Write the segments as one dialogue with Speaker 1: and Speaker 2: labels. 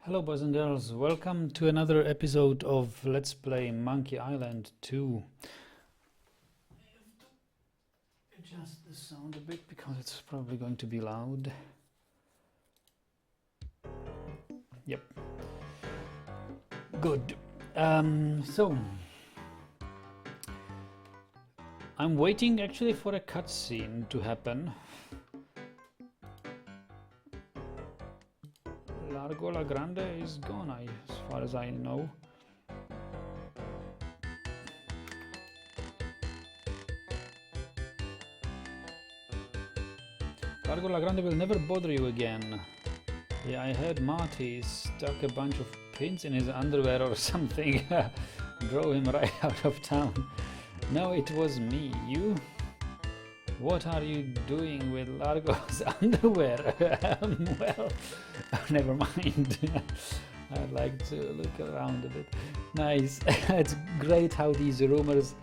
Speaker 1: Hello boys and girls, welcome to another episode of Let's Play Monkey Island 2. I have to adjust the sound a bit because it's probably going to be loud. Yep. Good. So I'm waiting actually for a cutscene to happen. Largo La Grande is gone, as far as I know. Largo La Grande will never bother you again. Yeah, I heard Marty stuck a bunch of pins in his underwear or something. Drove him right out of town. No, it was me. You? What are you doing with Largo's underwear? Well, never mind. I'd like to look around a bit. Nice. It's great how these rumors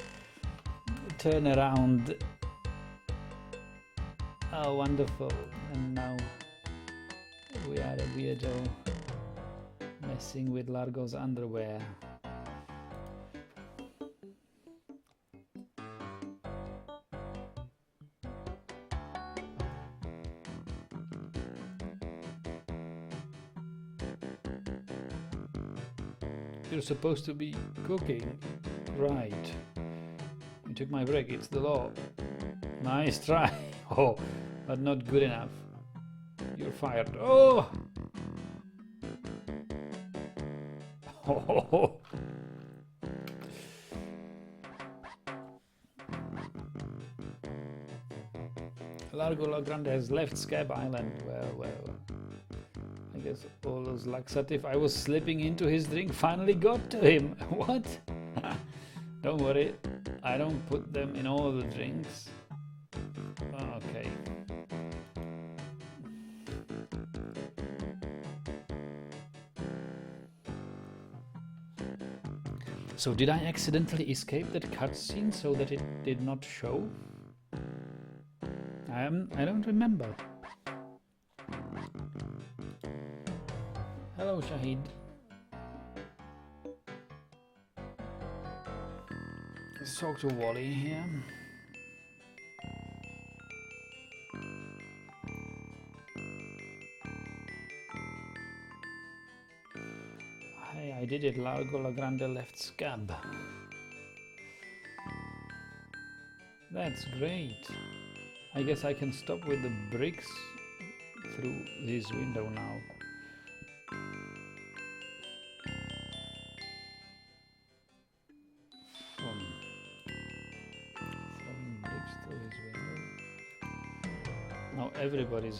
Speaker 1: turn around. Oh, wonderful. And now we are a weirdo messing with Largo's underwear. You're supposed to be cooking. Right. You took my break, it's the law. Nice try. Oh, but not good enough. You're fired. Oh! Oh! Largo La Grande has left Scab Island. Well. I guess all those laxative I was slipping into his drink finally got to him. What? Don't worry, I don't put them in all the drinks. Okay. So did I accidentally escape that cutscene so that it did not show? I don't remember. Hello, Shahid. Let's talk to Wally here. Hey, I did it. Largo La Grande left Scab. That's great. I guess I can stop with the bricks through this window now. Throwing bricks through his window. Now everybody's...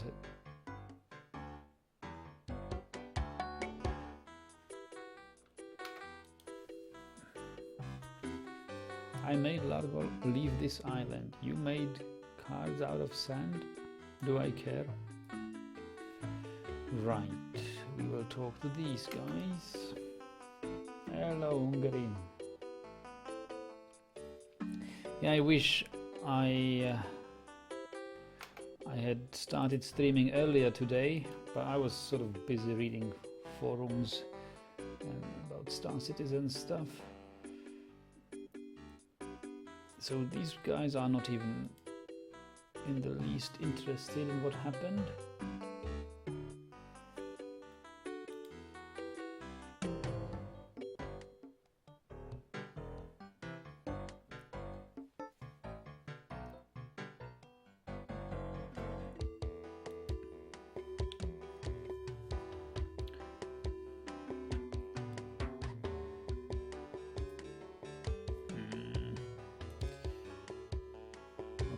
Speaker 1: I made Largo leave this island. You made cards out of sand? Do I care? Right, we will talk to these guys. Hello, Hungary. Yeah, I wish I had started streaming earlier today, but I was sort of busy reading forums about Star Citizen stuff. So these guys are not even in the least interested in what happened.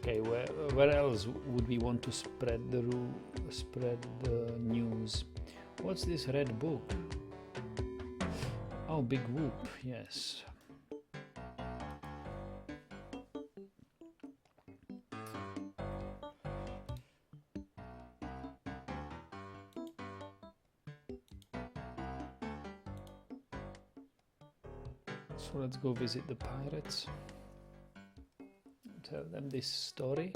Speaker 1: Okay, where else would we want to spread the news? What's this red book? Oh, Big Whoop, yes. So let's go visit the pirates. Tell them this story.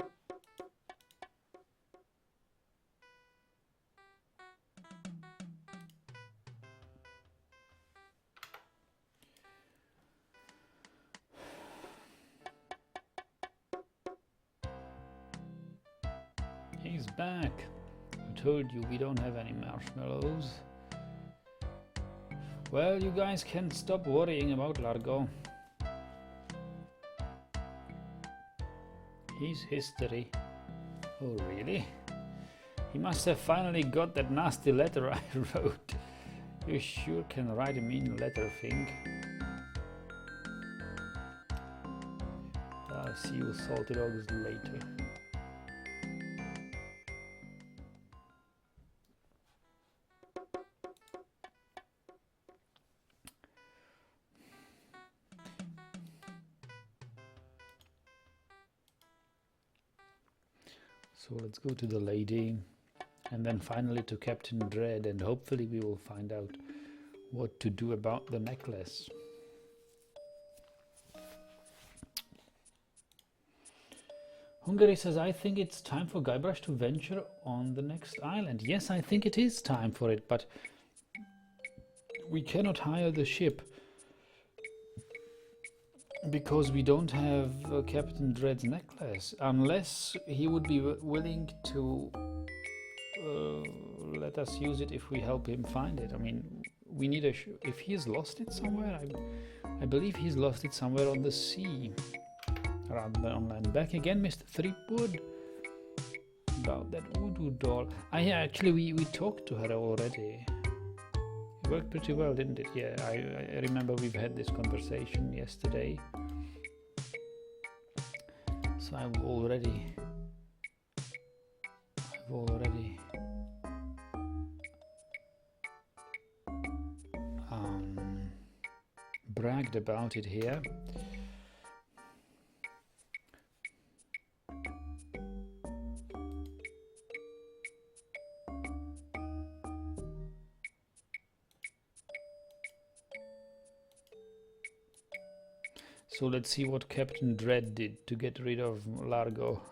Speaker 1: He's back. I told you we don't have any marshmallows. Well, you guys can't stop worrying about Largo. He's history. Oh, really? He must have finally got that nasty letter I wrote. You sure can write a mean letter, Fink. I'll see you salty dogs later. So let's go to the lady and then finally to Captain Dread, and hopefully we will find out what to do about the necklace. Hungary says, I think it's time for Guybrush to venture on the next island. Yes, I think it is time for it, but we cannot hire the ship because we don't have Captain Dread's necklace, unless he would be willing to let us use it if we help him find it. I mean, we need a if he's lost it somewhere, I believe he's lost it somewhere on the sea rather than on land. Back again, Mr. Threepwood, about that voodoo doll. Actually we talked to her already. It worked pretty well, didn't it? Yeah, I remember we've had this conversation yesterday. So I've already bragged about it here. So let's see what Captain Dread did to get rid of Largo.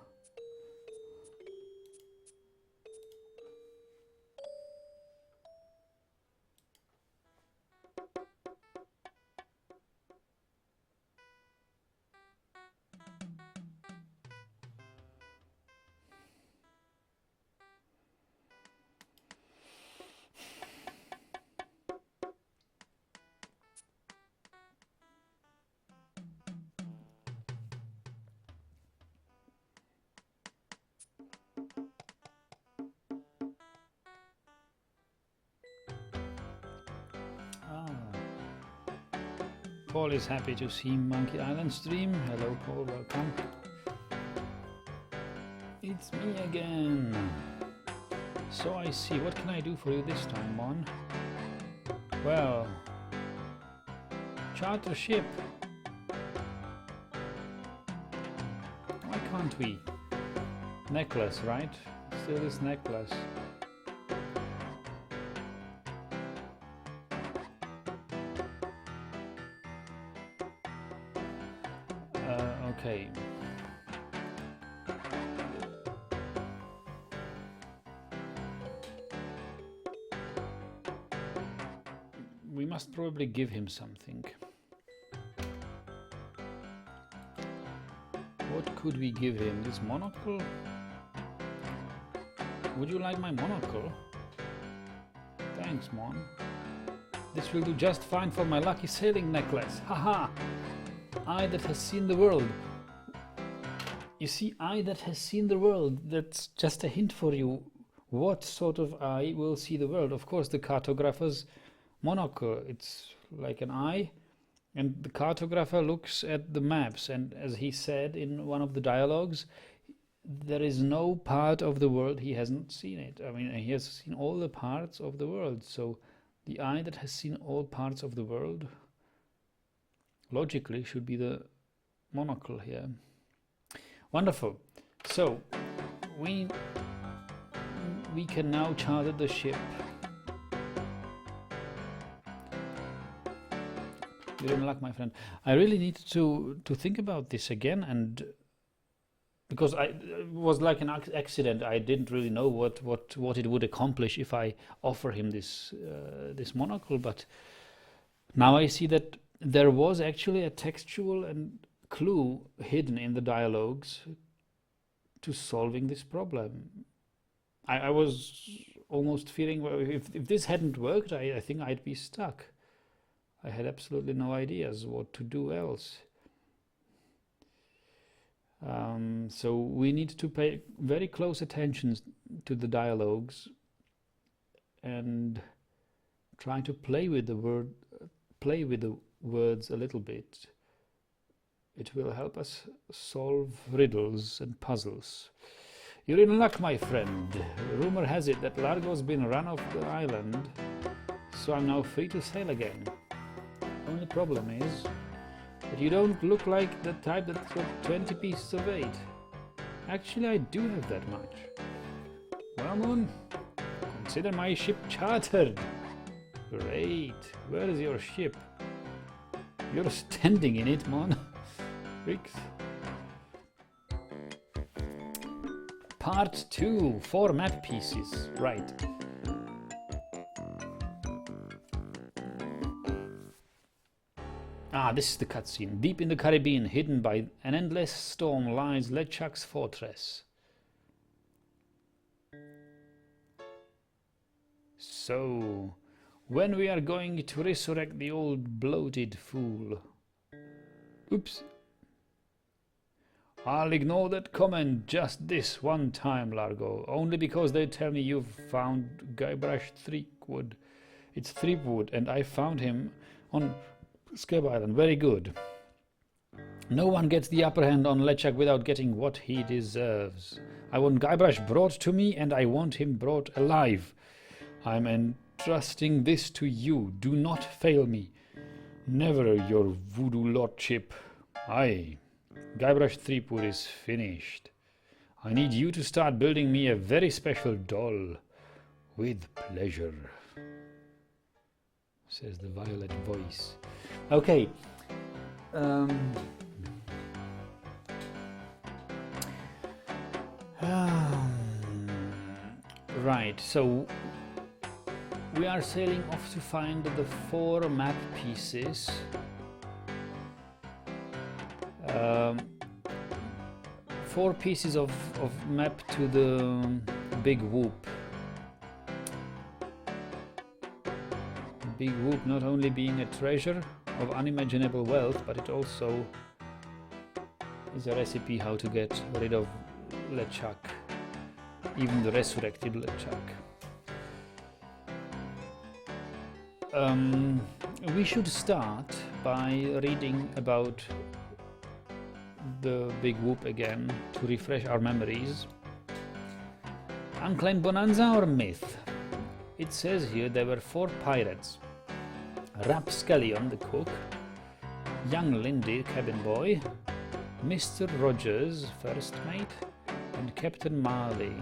Speaker 1: Paul is happy to see Monkey Island stream. Hello Paul, welcome. It's me again. So I see, what can I do for you this time, Mon? Well, charter ship. Why can't we? Necklace, right? Still this necklace. Okay. We must probably give him something. What could we give him? This monocle? Would you like my monocle? Thanks, Mon. This will do just fine for my lucky sailing necklace. Haha! Eye that has seen the world. You see, eye that has seen the world. That's just a hint for you. What sort of eye will see the world? Of course, the cartographer's monocle. It's like an eye, and the cartographer looks at the maps, and as he said in one of the dialogues, there is no part of the world he hasn't seen it. I mean, he has seen all the parts of the world. So the eye that has seen all parts of the world logically should be the monocle here. Wonderful. So we can now charter the ship. You're in luck, my friend. I really need to think about this again, and because it was like an accident. I didn't really know what it would accomplish if I offer him this this monocle, but now I see that there was actually a textual and clue hidden in the dialogues to solving this problem. I was almost feeling, well, if this hadn't worked, I think I'd be stuck. I had absolutely no ideas what to do else. So we need to pay very close attention to the dialogues and try to play with the words a little bit. It will help us solve riddles and puzzles. You're in luck, my friend. Rumor has it that Largo's been run off the island, so I'm now free to sail again. Only problem is that you don't look like the type that's got 20 pieces of eight. Actually, I do have that much. Well, Moon, consider my ship chartered. Great. Where is your ship? You're standing in it, Mon. Rix. Part 2. 4 map pieces. Right. Ah, this is the cutscene. Deep in the Caribbean, hidden by an endless storm, lies LeChuck's fortress. So, when we are going to resurrect the old bloated fool? Oops. I'll ignore that comment just this one time, Largo. Only because they tell me you've found Guybrush Threepwood. It's Threepwood, and I found him on Scab Island. Very good. No one gets the upper hand on LeChuck without getting what he deserves. I want Guybrush brought to me, and I want him brought alive. I'm entrusting this to you. Do not fail me. Never, your voodoo lordship. Aye. Guybrush Threepwood is finished. I need you to start building me a very special doll. With pleasure, says the violet voice. Okay. Right, so we are sailing off to find the 4 map pieces. 4 pieces of map to the Big Whoop. Big Whoop not only being a treasure of unimaginable wealth, but it also is a recipe how to get rid of LeChuck, even the resurrected LeChuck. We should start by reading about the Big Whoop again to refresh our memories. Unclaimed bonanza or myth? It says here there were 4 pirates: Rapscallion the cook, young Lindy cabin boy, Mr. Rogers first mate, and Captain Marley.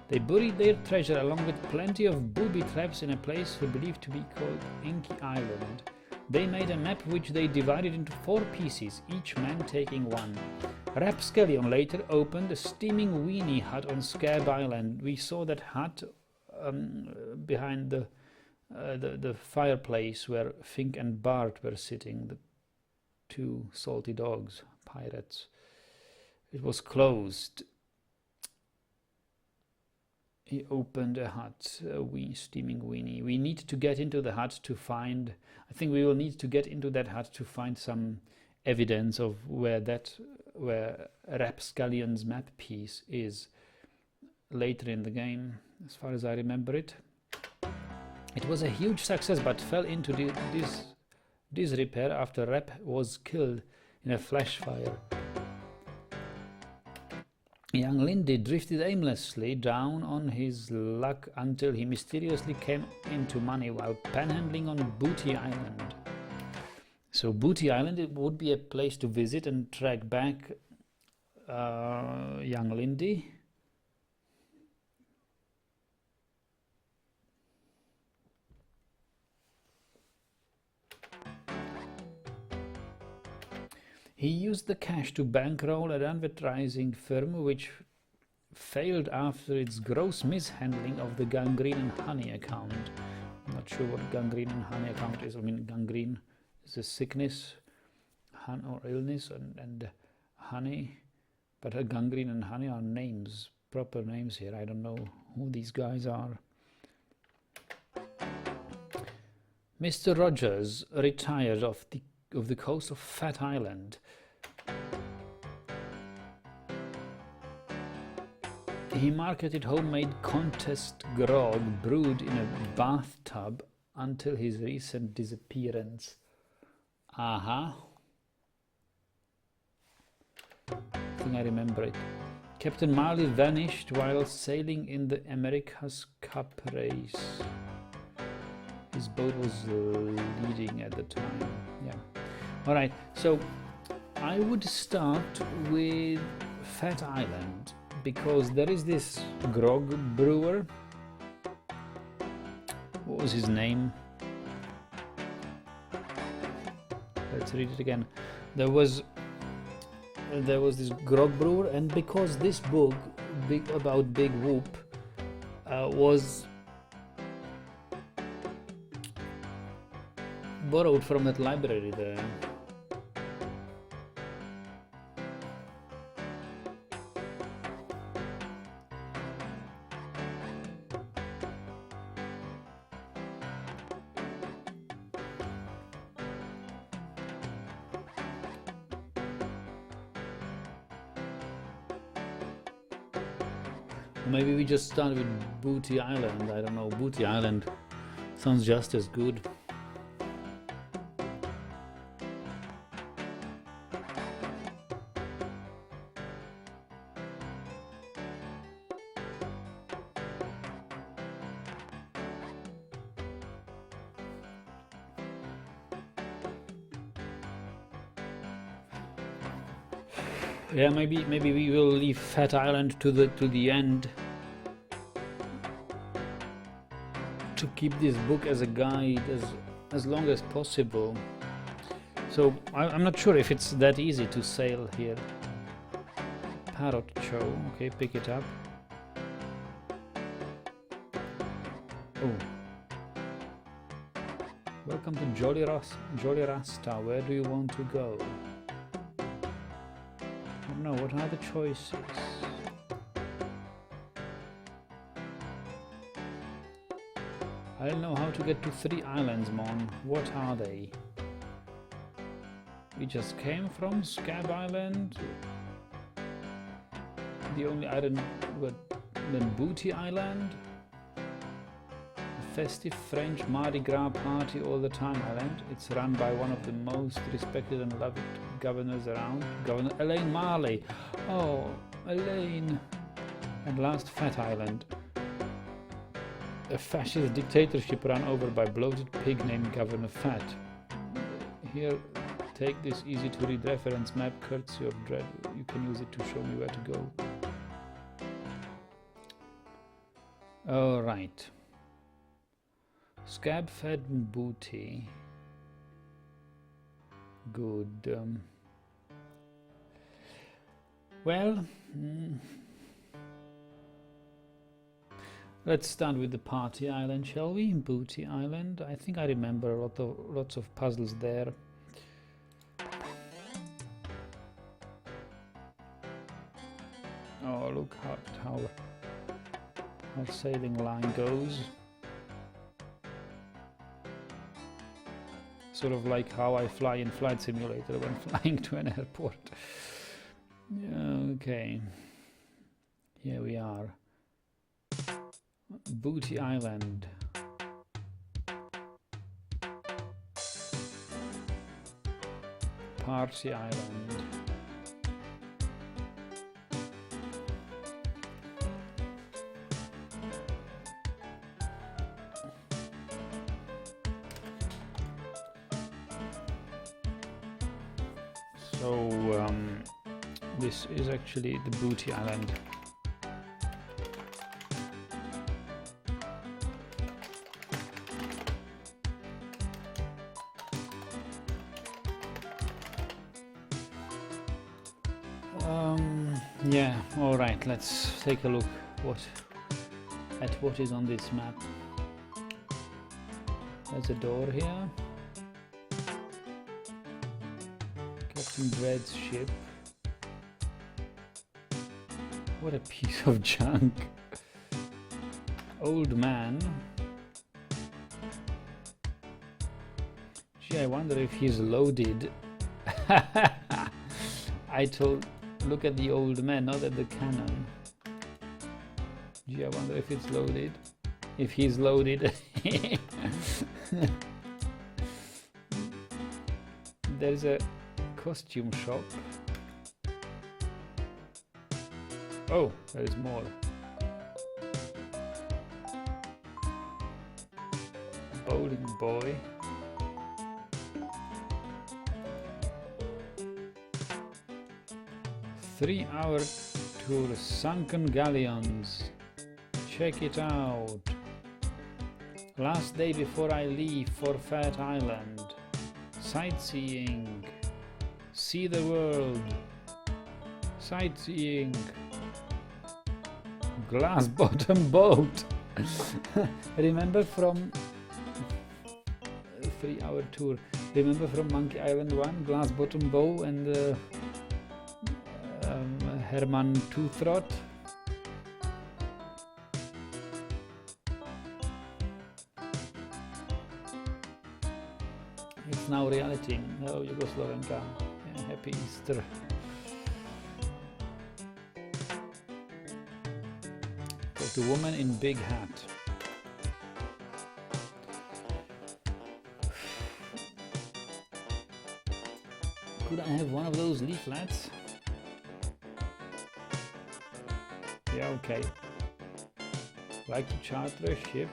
Speaker 1: They buried their treasure along with plenty of booby traps in a place we believe to be called Inky Island. They made a map which they divided into 4 pieces, each man taking one. Rapscallion later opened a steaming weenie hut on Scab Island. We saw that hut behind the fireplace where Fink and Bart were sitting, the 2 salty dogs, pirates. It was closed. He opened a hut, a steaming weenie. We need to get into the hut to find... I think we will need to get into that hut to find some evidence of where Rapscallion's map piece is later in the game, as far as I remember it. It was a huge success, but fell into disrepair after Rap was killed in a flash fire. Young Lindy drifted aimlessly down on his luck until he mysteriously came into money while panhandling on Booty Island. So Booty Island, it would be a place to visit and track back young Lindy. He used the cash to bankroll an advertising firm which failed after its gross mishandling of the gangrene and honey account. I'm not sure what gangrene and honey account is. I mean, gangrene is a sickness or illness, and honey, but gangrene and honey are names proper names here. I don't know who these guys are. Mr. Rogers retired off the coast of Phatt Island. He marketed homemade contest grog brewed in a bathtub until his recent disappearance. I think I remember it. Captain Marley vanished while sailing in the America's Cup race. His boat was leading at the time. Yeah. All right. So I would start with Phatt Island because there is this grog brewer. What was his name? Let's read it again. There was this grog brewer, and because this book about Big Whoop was borrowed from that library there. Maybe we just start with Booty Island. I don't know, Booty Island sounds just as good. Yeah, maybe we will leave Phatt Island to the end to keep this book as a guide as long as possible. So I'm not sure if it's that easy to sail here. Parrot Show, okay, pick it up. Oh, welcome to Jolly Rasta. Where do you want to go? No, what are the choices? I don't know how to get to 3 islands, Mon. What are they? We just came from Scab Island. The only island, then Booty Island. A festive French Mardi Gras party all the time island. It's run by one of the most respected and loved governors around, Governor Elaine Marley. Oh, Elaine. And last, Phatt Island. A fascist dictatorship run over by bloated pig named Governor Phatt. Here, take this easy to read reference map, courtesy of Dread. You can use it to show me where to go. All right. Scab, Phatt, and Booty. Good. Well, let's start with the party island, shall we? Booty Island. I think I remember lots of puzzles there. Oh, look how our sailing line goes. Sort of like how I fly in Flight Simulator when flying to an airport. Okay, here we are. Booty Island. Party Island. So this is actually the Booty Island. Yeah, all right, let's take a look at what is on this map. There's a door here. Captain Dread's ship. What a piece of junk. Old man. Gee, I wonder if he's loaded. I told, look at the old man, not at the cannon. Gee, I wonder if it's loaded. If he's loaded. There's a costume shop. Oh, there is more. Bowling boy. Three-hour tour, sunken galleons. Check it out. Last day before I leave for Phatt Island. Sightseeing. See the world. Sightseeing. Glass bottom boat. Remember from 3-hour tour. Remember from Monkey Island 1, glass bottom bow and Herman Toothrot. It's now reality. Hello, Yugoslavenka. Yeah, happy Easter. The woman in big hat. Could I have one of those leaflets? Yeah, okay. Like to charter a ship?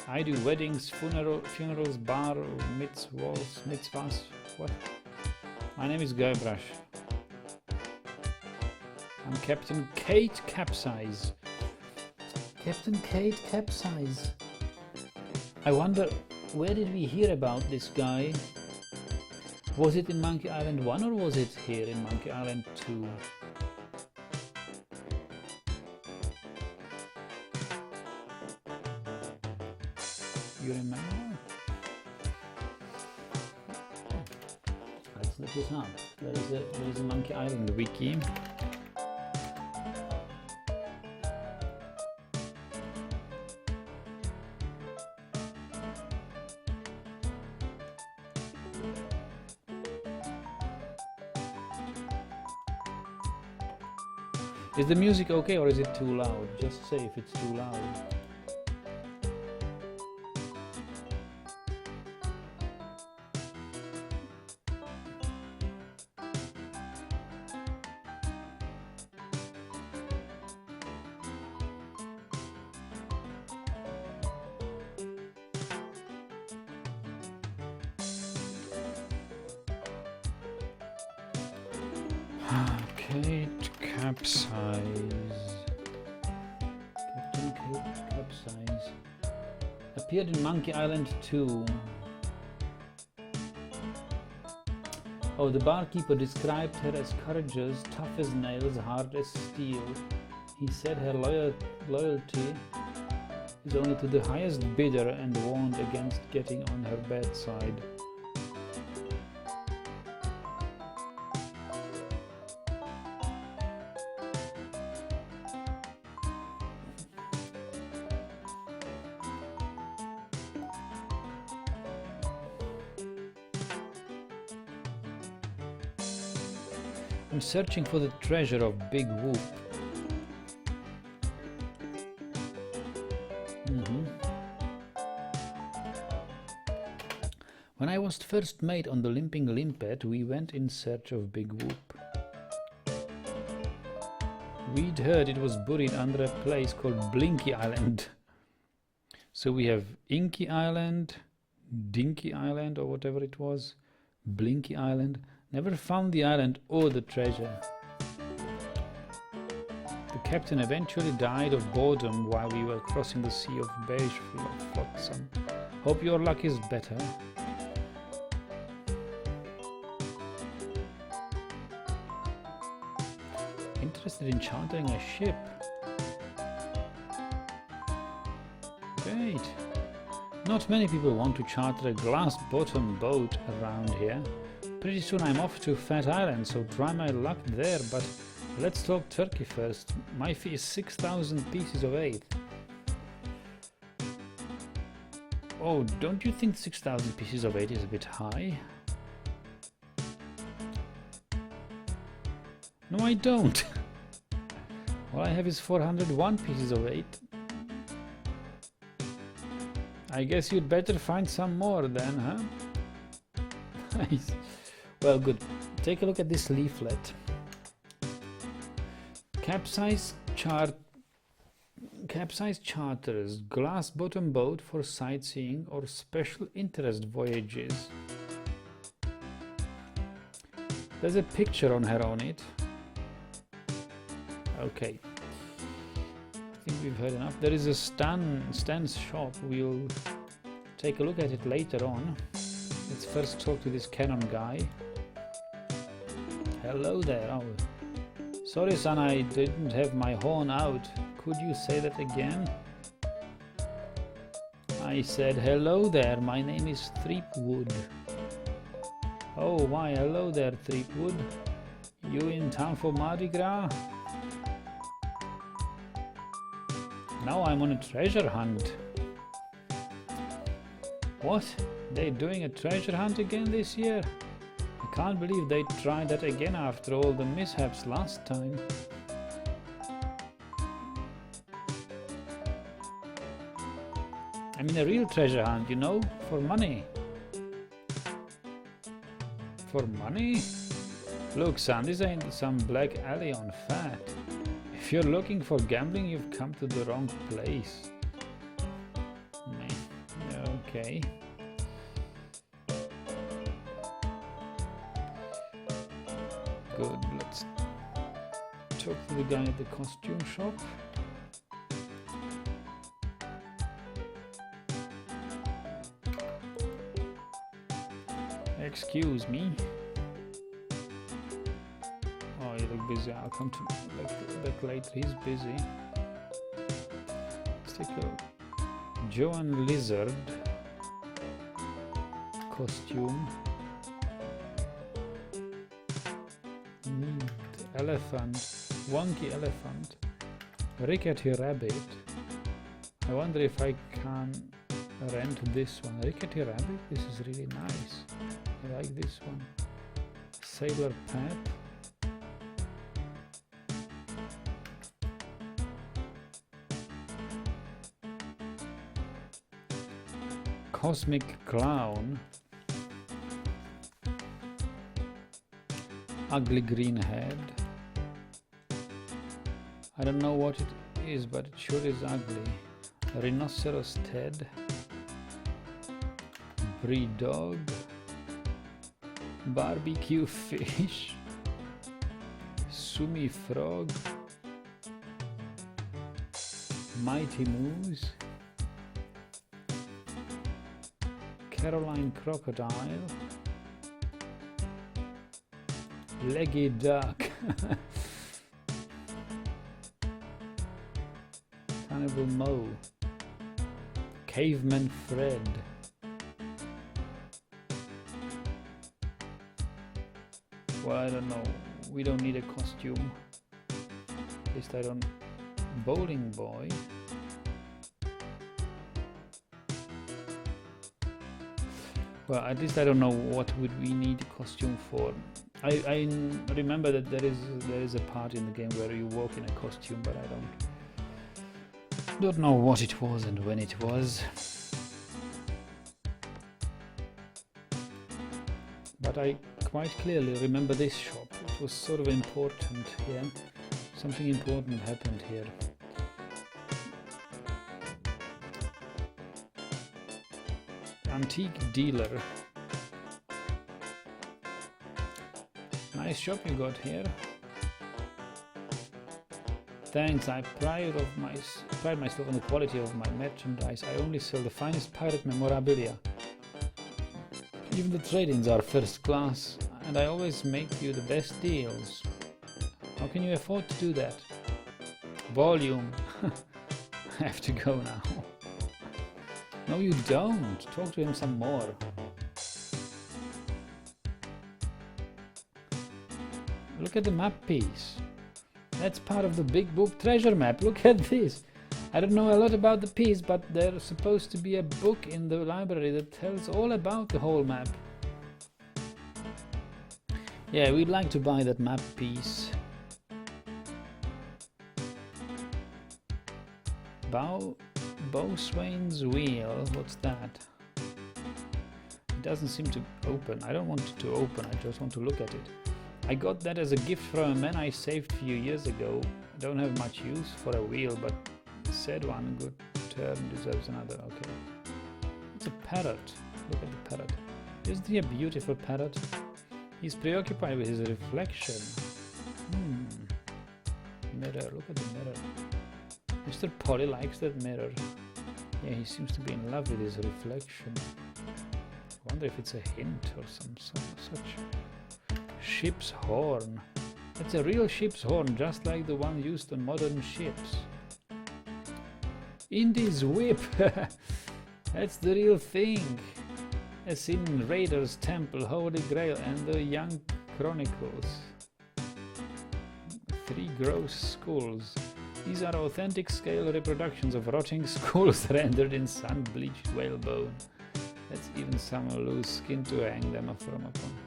Speaker 1: I do weddings, funerals, bar, mitzvahs. What? My name is Guybrush. I'm Captain Kate Capsize. Captain Kate Capsize. I wonder, where did we hear about this guy? Was it in Monkey Island 1 or was it here in Monkey Island 2? You remember? Let's look this up. There is a Monkey Island wiki. Is the music okay or is it too loud? Just say if it's too loud. Kate Capsize. Captain Kate Capsize. Appeared in Monkey Island 2. Oh, the barkeeper described her as courageous, tough as nails, hard as steel. He said her loyalty is only to the highest bidder and warned against getting on her bedside. I'm searching for the treasure of Big Whoop. When I was first mate on the Limping Limpet, we went in search of Big Whoop. We'd heard it was buried under a place called Blinky Island. So we have Inky Island, Dinky Island or whatever it was, Blinky Island. Never found the island or the treasure. The captain eventually died of boredom while we were crossing the sea of beige flotsam. Hope your luck is better. Interested in chartering a ship? Great. Not many people want to charter a glass-bottom boat around here. Pretty soon I'm off to Phatt Island, so try my luck there, but Let's talk turkey first. My fee is 6,000 pieces of 8. Oh, don't you think 6,000 pieces of 8 is a bit high? No, I don't. All I have is 401 pieces of 8. I guess you'd better find some more then, huh? Nice. Well, good. Take a look at this leaflet. Capsize charters, glass bottom boat for sightseeing or special interest voyages. There's a picture on her on it. Okay. I think we've heard enough. There is a Stan's shop. We'll take a look at it later on. Let's first talk to this Canon guy. Hello there. Oh, sorry son, I didn't have my horn out. Could you say that again? I said hello there, my name is Threepwood. Oh, why hello there, Threepwood. You in town for Mardi Gras? Now I'm on a treasure hunt. What? They're doing a treasure hunt again this year? I can't believe they tried that again after all the mishaps last time. I mean a real treasure hunt, you know, for money. For money? Look son, this ain't some black alley on Phatt. If you're looking for gambling, you've come to the wrong place. Okay. Good, let's talk to the guy at the costume shop. Excuse me. Oh, you look busy. I'll come to back later. He's busy. Let's take a look. Joan Lizard costume. Neat elephant. Wonky elephant. Rickety rabbit. I wonder if I can rent this one. Rickety rabbit? This is really nice. I like this one. Sailor Pet. Cosmic Clown. Ugly green head. I don't know what it is, but it sure is ugly. Rhinoceros Ted. Brie dog. Barbecue fish. Sumi frog. Mighty Moose. Caroline crocodile. Leggy duck. Cannibal Moe. Caveman Fred. Well, I don't know. We don't need a costume. At least I don't. Bowling boy. Well, at least I don't know what would we need a costume for. I remember that there is a part in the game where you walk in a costume, but I don't know what it was and when it was. But I quite clearly remember this shop. It was sort of important here. Something important happened here. Antique dealer. Nice shop you got here. Thanks, I pride myself on the quality of my merchandise. I only sell the finest pirate memorabilia. Even the trade-ins are first class, and I always make you the best deals. How can you afford to do that? Volume. I have to go now. No, you don't. Talk to him some more. Look at the map piece. That's part of the big book treasure map. Look at this. I don't know a lot about the piece, but there's supposed to be a book in the library that tells all about the whole map. Yeah, we'd like to buy that map piece. Bowswain's wheel. What's that? It doesn't seem to open. I don't want it to open. I just want to look at it. I got that as a gift from a man I saved a few years ago. I don't have much use for a wheel, but said one good turn deserves another. Okay. It's a parrot. Look at the parrot. Isn't he a beautiful parrot? He's preoccupied with his reflection. Mirror. Look at the mirror. Mr. Polly likes that mirror. Yeah, he seems to be in love with his reflection. I wonder if it's a hint or some such. Ship's horn. That's a real ship's horn, just like the one used on modern ships. Indy's whip. That's the real thing. As in Raiders, Temple, Holy Grail and the Young Chronicles. 3 gross skulls. These are authentic scale reproductions of rotting skulls rendered in sun-bleached whalebone. That's even some loose skin to hang them from upon.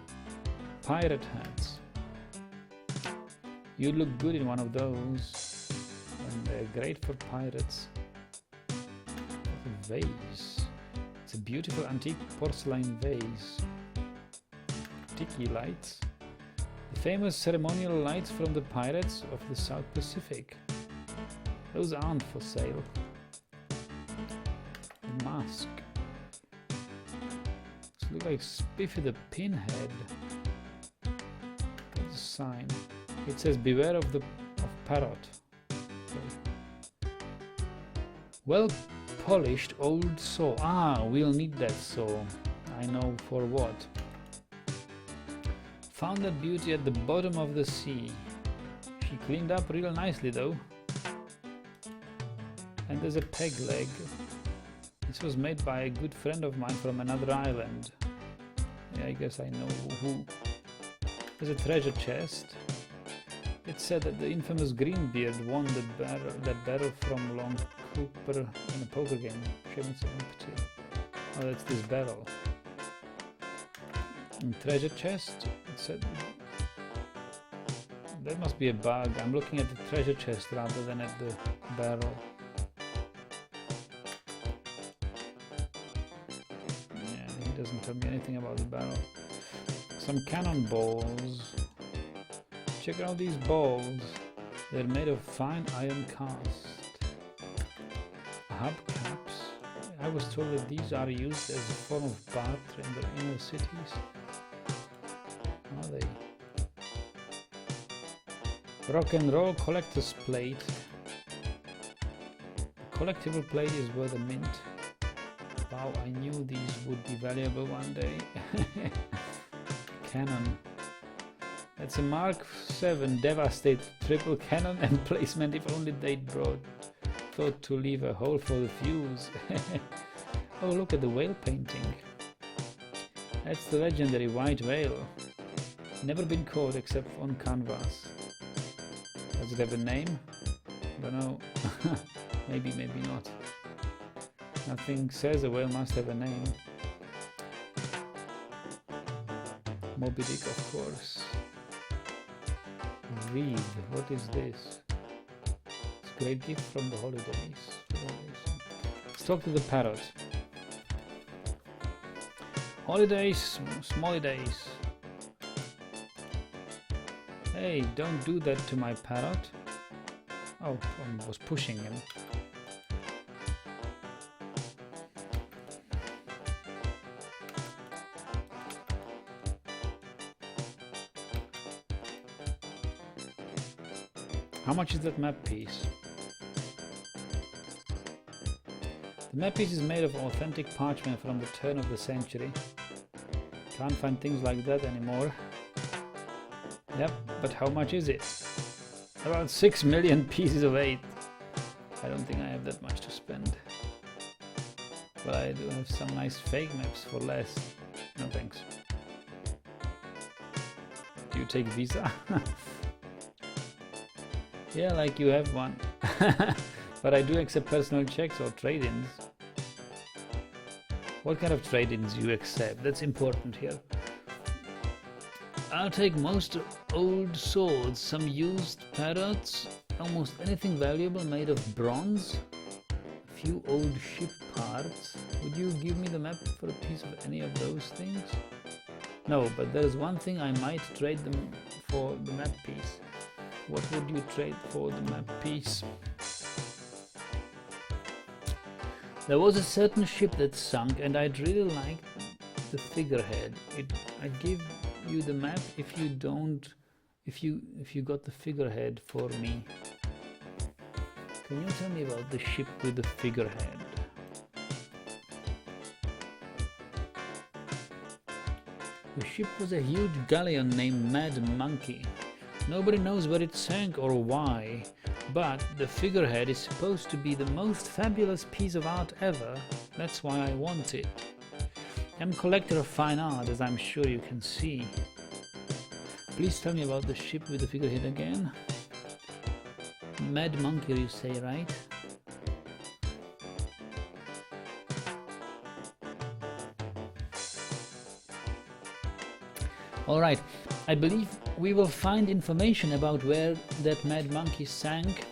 Speaker 1: Pirate hats. You'd look good in one of those. And they're great for pirates. A vase. It's a beautiful antique porcelain vase. Tiki lights. The famous ceremonial lights from the pirates of the South Pacific. Those aren't for sale. A mask. It looks like Spiffy the Pinhead. That's a sign. It says beware of parrot. Okay. Well polished old saw. Ah, we'll need that saw. I know for what. Found that beauty at the bottom of the sea. She cleaned up real nicely though. And there's a peg leg. This was made by a good friend of mine from another island. Yeah, I guess I know who. There's a treasure chest. It said that the infamous Greenbeard won that battle from Long Cooper in a poker game. Shame it's empty. Oh, that's this barrel. And treasure chest. It said that must be a bug. I'm looking at the treasure chest rather than at the barrel. Doesn't tell me anything about the barrel. Some cannonballs. Check out these balls. They're made of fine iron cast. Hubcaps. I was told that these are used as a form of barter in the inner cities. Are they? Rock and roll collector's plate. The collectible plate is worth a mint. Wow, I knew these would be valuable one day. Cannon. That's a Mark 7 Devastate triple cannon emplacement if only they'd thought to leave a hole for the fuse. Oh, look at the whale painting. That's the legendary white whale. Never been caught except on canvas. Does it have a name? Don't know. Maybe, maybe not. Nothing says a whale must have a name. Moby Dick, of course. Read. What is this? It's a great gift from the holidays. Let's talk to the parrot. Holidays, smallidays. Hey, don't do that to my parrot. Oh, I was pushing him. How much is that map piece? The map piece is made of authentic parchment from the turn of the century. Can't find things like that anymore. Yep, but how much is it? About 6 million pieces of 8. I don't think I have that much to spend. But I do have some nice fake maps for less. No thanks. Do you take Visa? Yeah, like you have one. But I do accept personal checks or trade-ins. What kind of trade-ins you accept? That's important here. I'll take most old swords, some used parrots, almost anything valuable made of bronze, a few old ship parts. Would you give me the map for a piece of any of those things? No, but there's one thing I might trade them for the map piece. What would you trade for the map piece? There was a certain ship that sunk and I'd really like the figurehead. I'd give you the map if you got the figurehead for me. Can you tell me about the ship with the figurehead? The ship was a huge galleon named Mad Monkey. Nobody knows where it sank or why, but the figurehead is supposed to be the most fabulous piece of art ever. That's why I want it. I'm a collector of fine art, as I'm sure you can see. Please tell me about the ship with the figurehead again. Mad Monkey, you say, right? Alright, I believe we will find information about where that Mad Monkey sank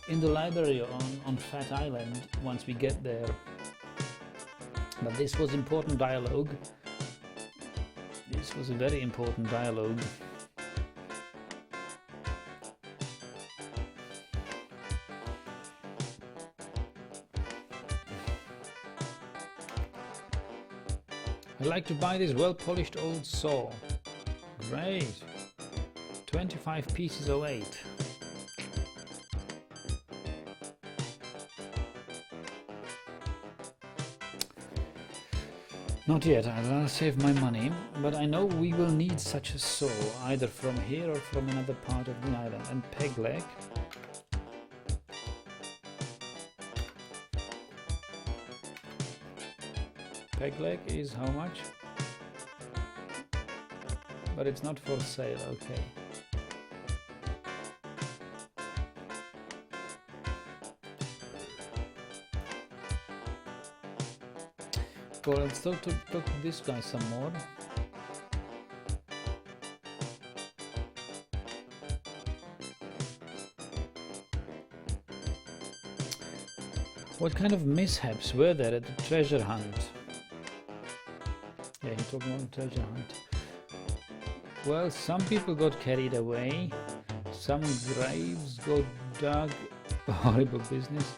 Speaker 1: in the library on Phatt Island once we get there. But this was important dialogue. This was a very important dialogue. I'd like to buy this well-polished old saw. Great. 25 pieces of 8. Not yet, I'll save my money, but I know we will need such a saw, either from here or from another part of the island. And peg leg. Peg leg is how much? But it's not for sale, okay. Well, let's talk to this guy some more. What kind of mishaps were there at the treasure hunt? Yeah, he talked about the treasure hunt. Well, some people got carried away, some graves got dug. Horrible business.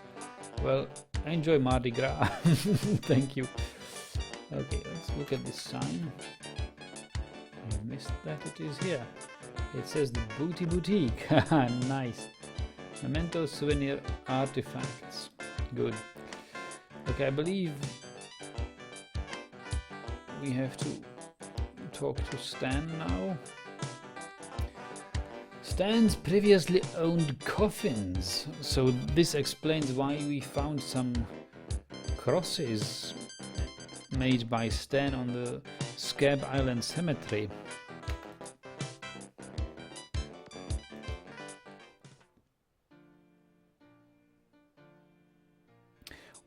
Speaker 1: Well, enjoy Mardi Gras. Thank you. Okay, let's look at this sign. I missed that. It is here. It says the Booty Boutique. Nice. Memento souvenir artifacts. Good. Okay, I believe we have to talk to Stan now. Stan's previously owned coffins. So this explains why we found some crosses made by Stan on the Scab Island Cemetery.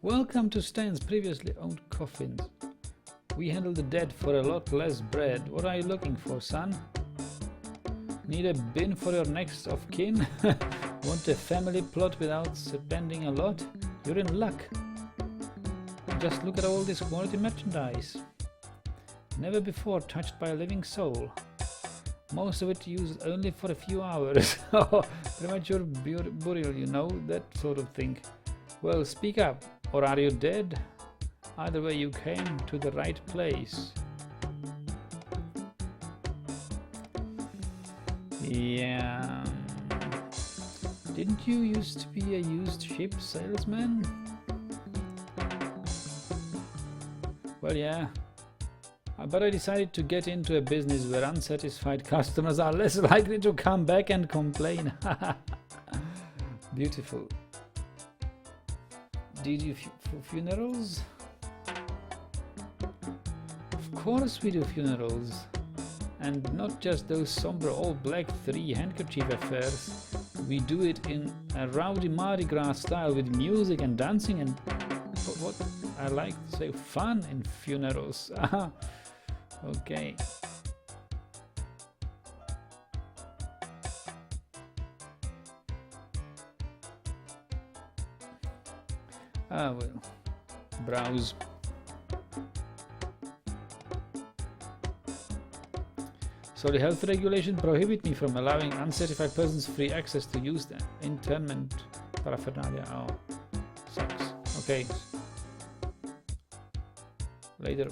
Speaker 1: Welcome to Stan's previously owned coffins. We handle the dead for a lot less bread. What are you looking for, son? Need a bin for your next of kin? Want a family plot without spending a lot? You're in luck. Just look at all this quality merchandise. Never before touched by a living soul. Most of it used only for a few hours. Premature burial, you know, that sort of thing. Well, speak up, or are you dead? Either way, you came to the right place. Yeah. Didn't you used to be a used ship salesman? Well, yeah. But I decided to get into a business where unsatisfied customers are less likely to come back and complain. Beautiful. Did you funerals? Of course we do funerals. And not just those somber all-black three-handkerchief affairs. We do it in a rowdy Mardi Gras style with music and dancing and what I like to say, fun in funerals. Okay. Well, browse. So the health regulation prohibit me from allowing uncertified persons free access to use the internment paraphernalia. Oh, sucks. Okay. Later.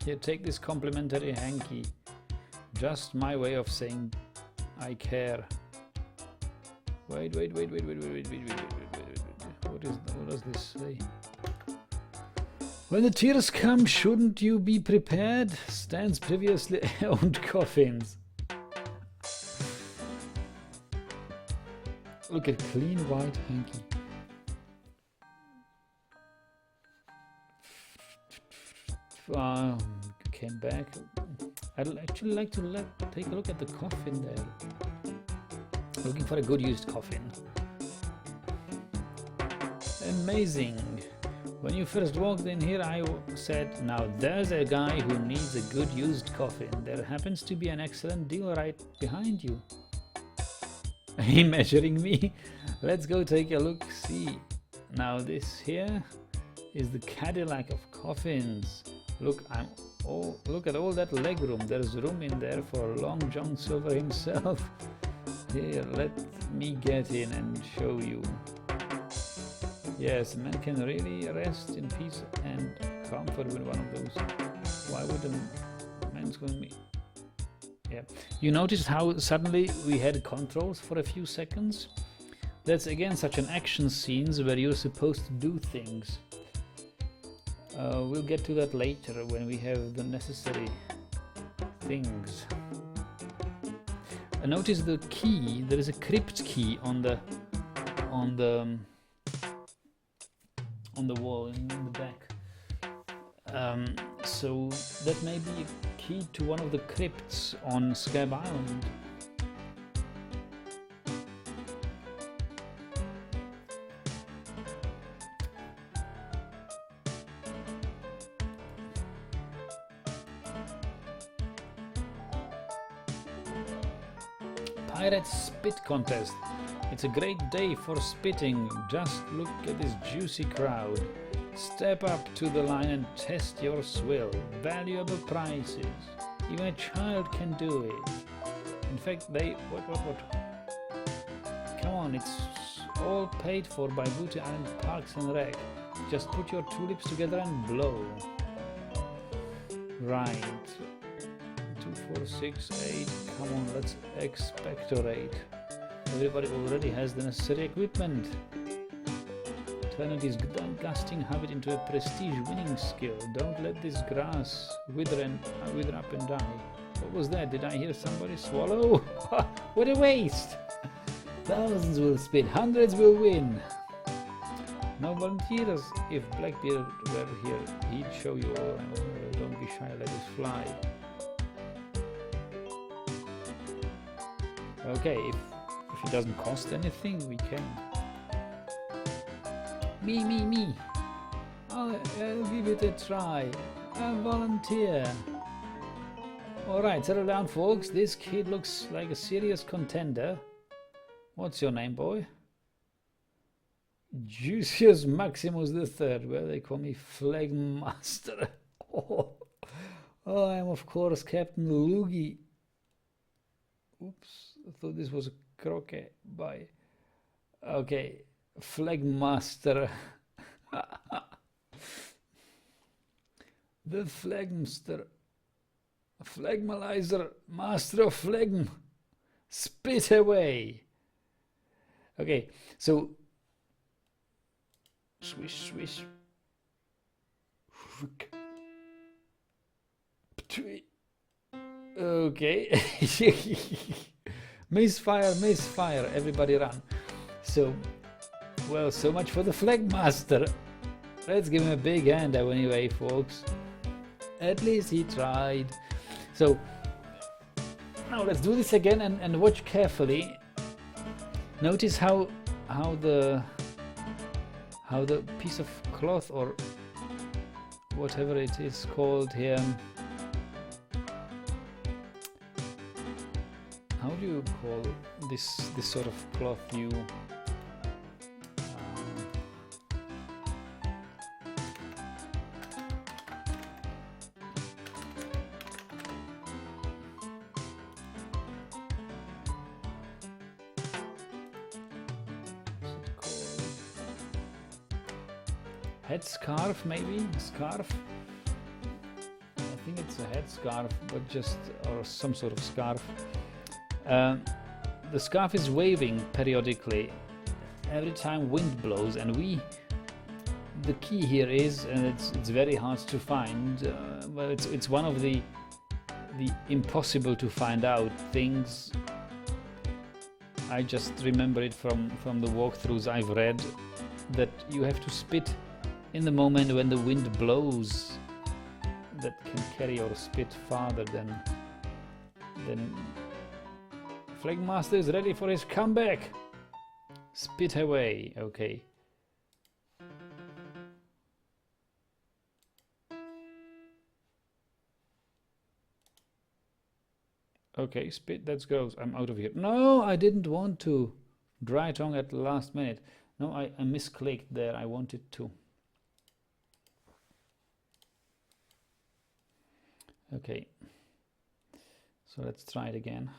Speaker 1: Here, take this complimentary hanky. Just my way of saying I care. Wait. What does this say? When the tears come, shouldn't you be prepared? Stands previously owned coffins. Look at clean white hanky. Came back. I'd actually like to take a look at the coffin there. Looking for a good used coffin. Amazing. When you first walked in here, I said, now there's a guy who needs a good used coffin. There happens to be an excellent deal right behind you. Are you measuring me? Let's go take a look, see. Now this here is the Cadillac of coffins. Look, look at all that leg room. There's room in there for Long John Silver himself. Here, let me get in and show you. Yes, a man can really rest in peace and comfort with one of those. Why would a man's going to be? Yeah. You noticed how suddenly we had controls for a few seconds? That's again such an action scenes where you're supposed to do things. We'll get to that later when we have the necessary things. Notice the key. There is a crypt key on the wall in the back. So that may be a key to one of the crypts on Scab Island. Pirate Spit Contest. It's a great day for spitting. Just look at this juicy crowd. Step up to the line and test your swill. Valuable prizes. Even a child can do it. In fact, what? Come on, it's all paid for by Booty Island Parks and Rec. Just put your two lips together and blow. Right. 2, 4, 6, 8. Come on, let's expectorate. Everybody already has the necessary equipment. Turning this disgusting habit into a prestige winning skill. Don't let this grass wither up and die. What was that? Did I hear somebody swallow? What a waste! Thousands will spit, hundreds will win. No volunteers. If Blackbeard were here, he'd show you all. Don't be shy, let it fly. Okay, if it doesn't cost anything, we can. Me. I'll give it a try. I'll volunteer. Alright, settle down, folks. This kid looks like a serious contender. What's your name, boy? Juicius Maximus III. Well, they call me Flag Master. Oh, I'm of course Captain Loogie. Oops, I thought this was a croquet. Bye. Okay, Flag Master. The Flagmaster. Phlegmalizer. Master of Phlegm. Spit away. Okay, so swish. Okay. misfire, everybody run. So, well, so much for the Flag Master. Let's give him a big hand anyway, folks. At least he tried. So now let's do this again and watch carefully. Notice how the piece of cloth or whatever it is called here. How do you call this sort of cloth? You headscarf, maybe? Scarf? I think it's a headscarf, but just, or some sort of scarf. The scarf is waving periodically every time wind blows, and the key here is, and it's very hard to find, well, it's one of the impossible to find out things. I just remember it from the walkthroughs I've read, that you have to spit in the moment when the wind blows. That can carry your spit farther than Flagmaster is ready for his comeback. Spit away. Okay. Okay, spit, that's gross. I'm out of here. No, I didn't want to. Dry tongue at the last minute. No, I misclicked there. I wanted to. Okay. So let's try it again.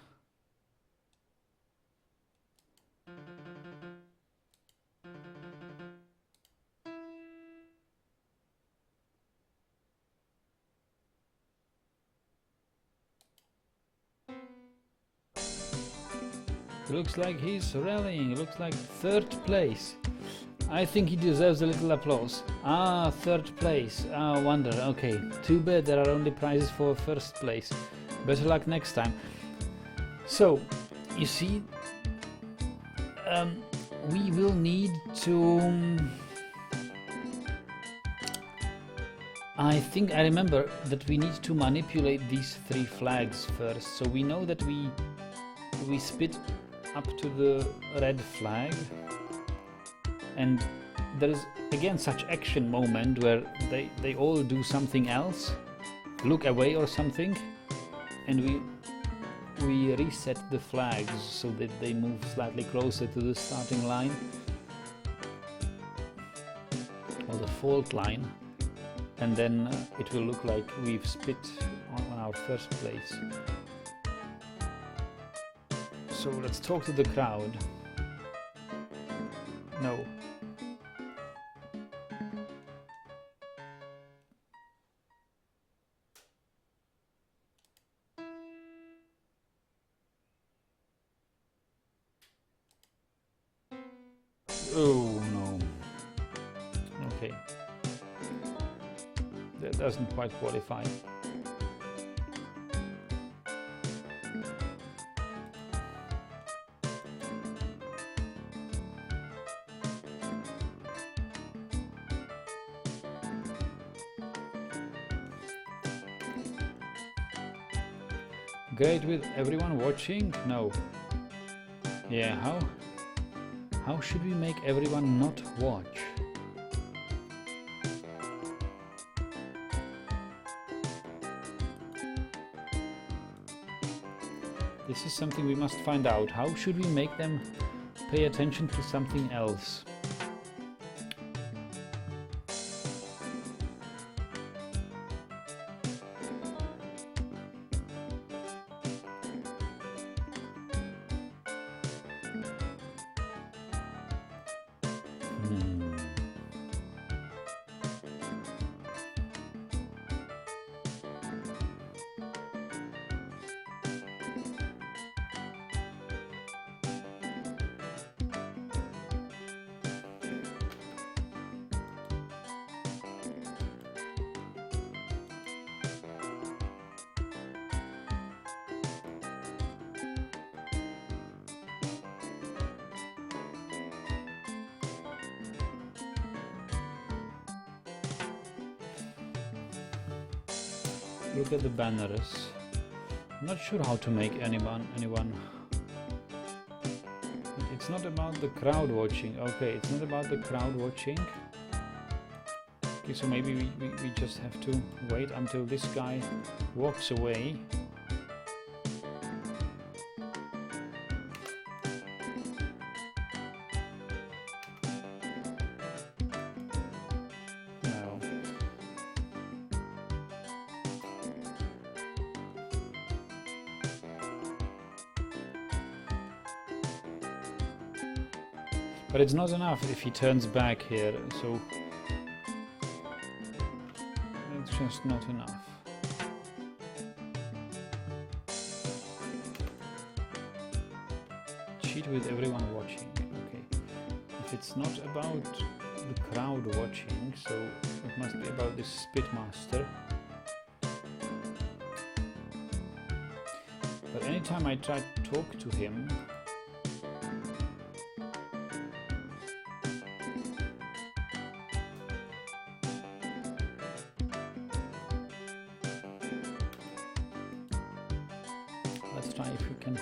Speaker 1: Looks like he's rallying. Looks like third place. I think he deserves a little applause. Ah, third place. Ah, wonder. Okay, too bad there are only prizes for first place. Better luck next time. So, you see, we will need to... I think I remember that we need to manipulate these three flags first. So we know that we spit up to the red flag, and there is again such action moment where they all do something else, look away or something, and we reset the flags so that they move slightly closer to the starting line or the fault line, and then it will look like we've spit on our first place. So let's talk to the crowd. No. Oh no. Okay. That doesn't quite qualify. Great with everyone watching? No. Yeah, how should we make everyone not watch? This is something we must find out. How should we make them pay attention to something else? Look at the banners. I'm not sure how to make anyone. It's not about the crowd watching. Okay, it's not about the crowd watching. Okay, so maybe we just have to wait until this guy walks away. No. But it's not enough if he turns back here, so it's just not enough. Cheat with everyone watching. Okay. If it's not about the crowd watching, so it must be about this Spitmaster. But anytime I try to talk to him, let's try if we can.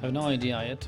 Speaker 1: I have no idea yet.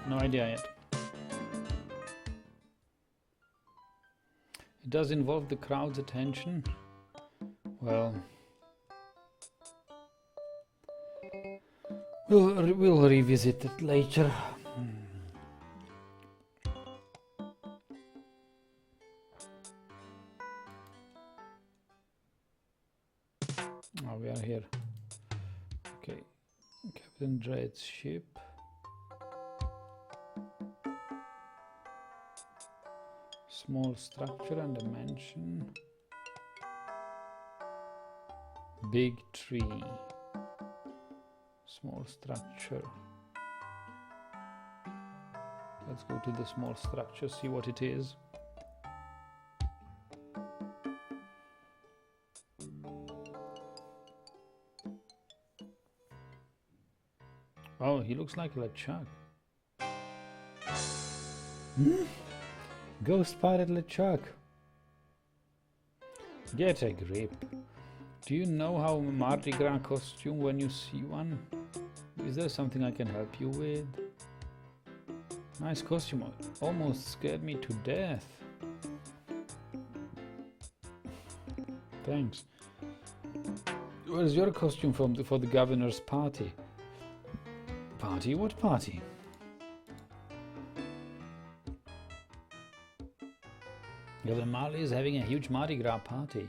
Speaker 1: No idea yet. It does involve the crowd's attention. Well, we'll revisit it later. Oh, we are here. Okay, Captain Dread's ship. Small structure and a mansion. Big tree. Small structure. Let's go to the small structure, see what it is. Oh, he looks like a LeChuck. Ghost Pirate LeChuck. Get a grip. Do you know how Mardi Gras costume when you see one? Is there something I can help you with? Nice costume. Almost scared me to death. Thanks. Where's your costume for the governor's party? Party? What party? Governor Marley is having a huge Mardi Gras party.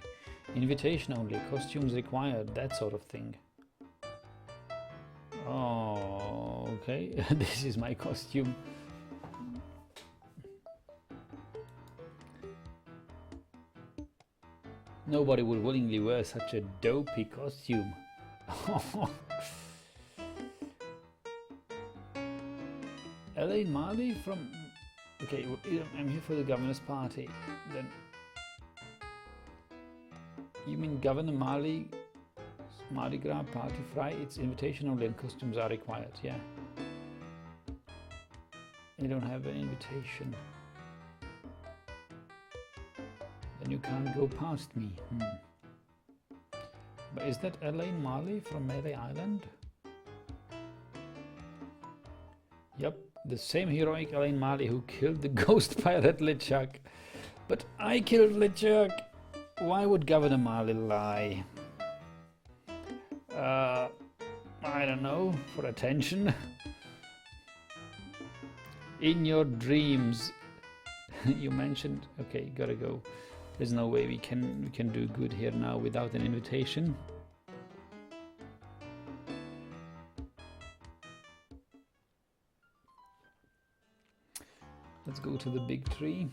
Speaker 1: Invitation only, costumes required, that sort of thing. Oh, okay. This is my costume. Nobody would willingly wear such a dopey costume. Elaine Marley from... Okay, I'm here for the governor's party. Then... You mean Governor Marley... Mardi Gras party fry? It's invitation only and costumes are required, yeah. You don't have an invitation. Then you can't go past me. But is that Elaine Marley from Melee Island? Yep, the same heroic Elaine Marley who killed the ghost pirate LeChuck. But I killed LeChuck! Why would Governor Marley lie? I don't know, for attention. In your dreams. You mentioned... Okay, gotta go. There's no way we can do good here now without an invitation. Let's go to the big tree.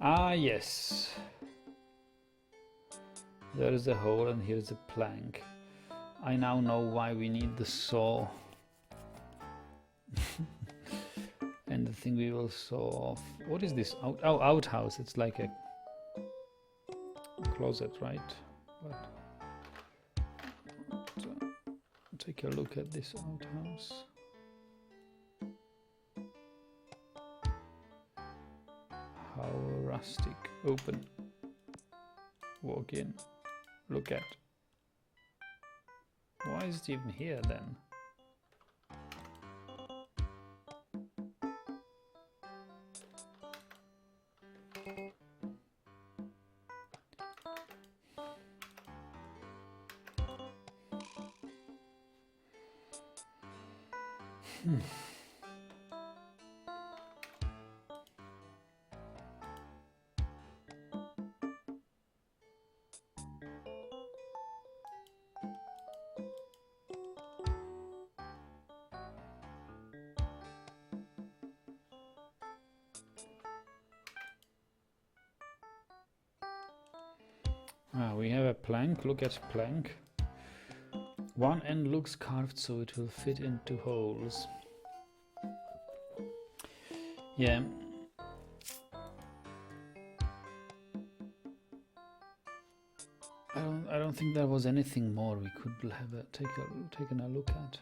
Speaker 1: Ah, yes. There is a hole and here's a plank. I now know why we need the saw. And the thing we will saw off. What is this? Outhouse. It's like a closet, right? But take a look at this outhouse. How rustic. Open. Walk in. Look at. Why is it even here then? We have a plank. Look at plank. One end looks carved so it will fit into holes. Yeah. I don't think there was anything more we could have taken a look at.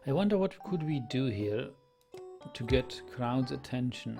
Speaker 1: I wonder what could we do here to get crowd's attention.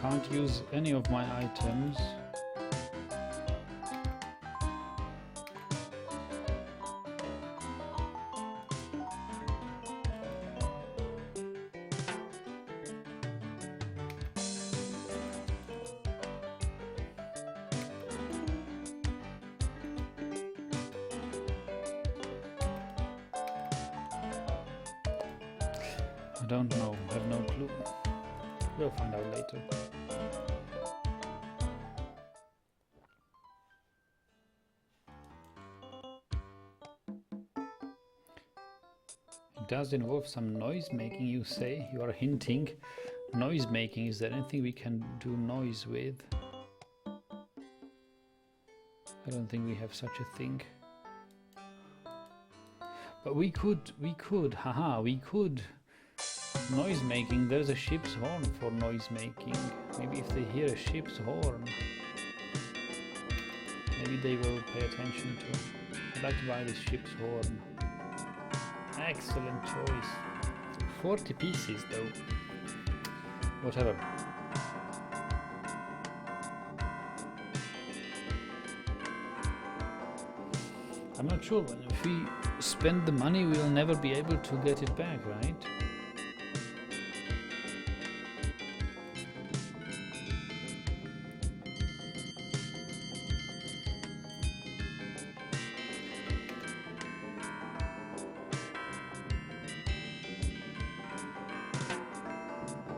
Speaker 1: Can't use any of my items. I don't know, I have no clue. We'll find out later. It does involve some noise making, you say? You are hinting. Noise making, is there anything we can do noise with? I don't think we have such a thing. But we could, noise making. There's a ship's horn for noise making. Maybe if they hear a ship's horn, maybe they will pay attention to. I'd like to buy this ship's horn. Excellent choice. 40 pieces though. Whatever. I'm not sure. If we spend the money, we'll never be able to get it back, right?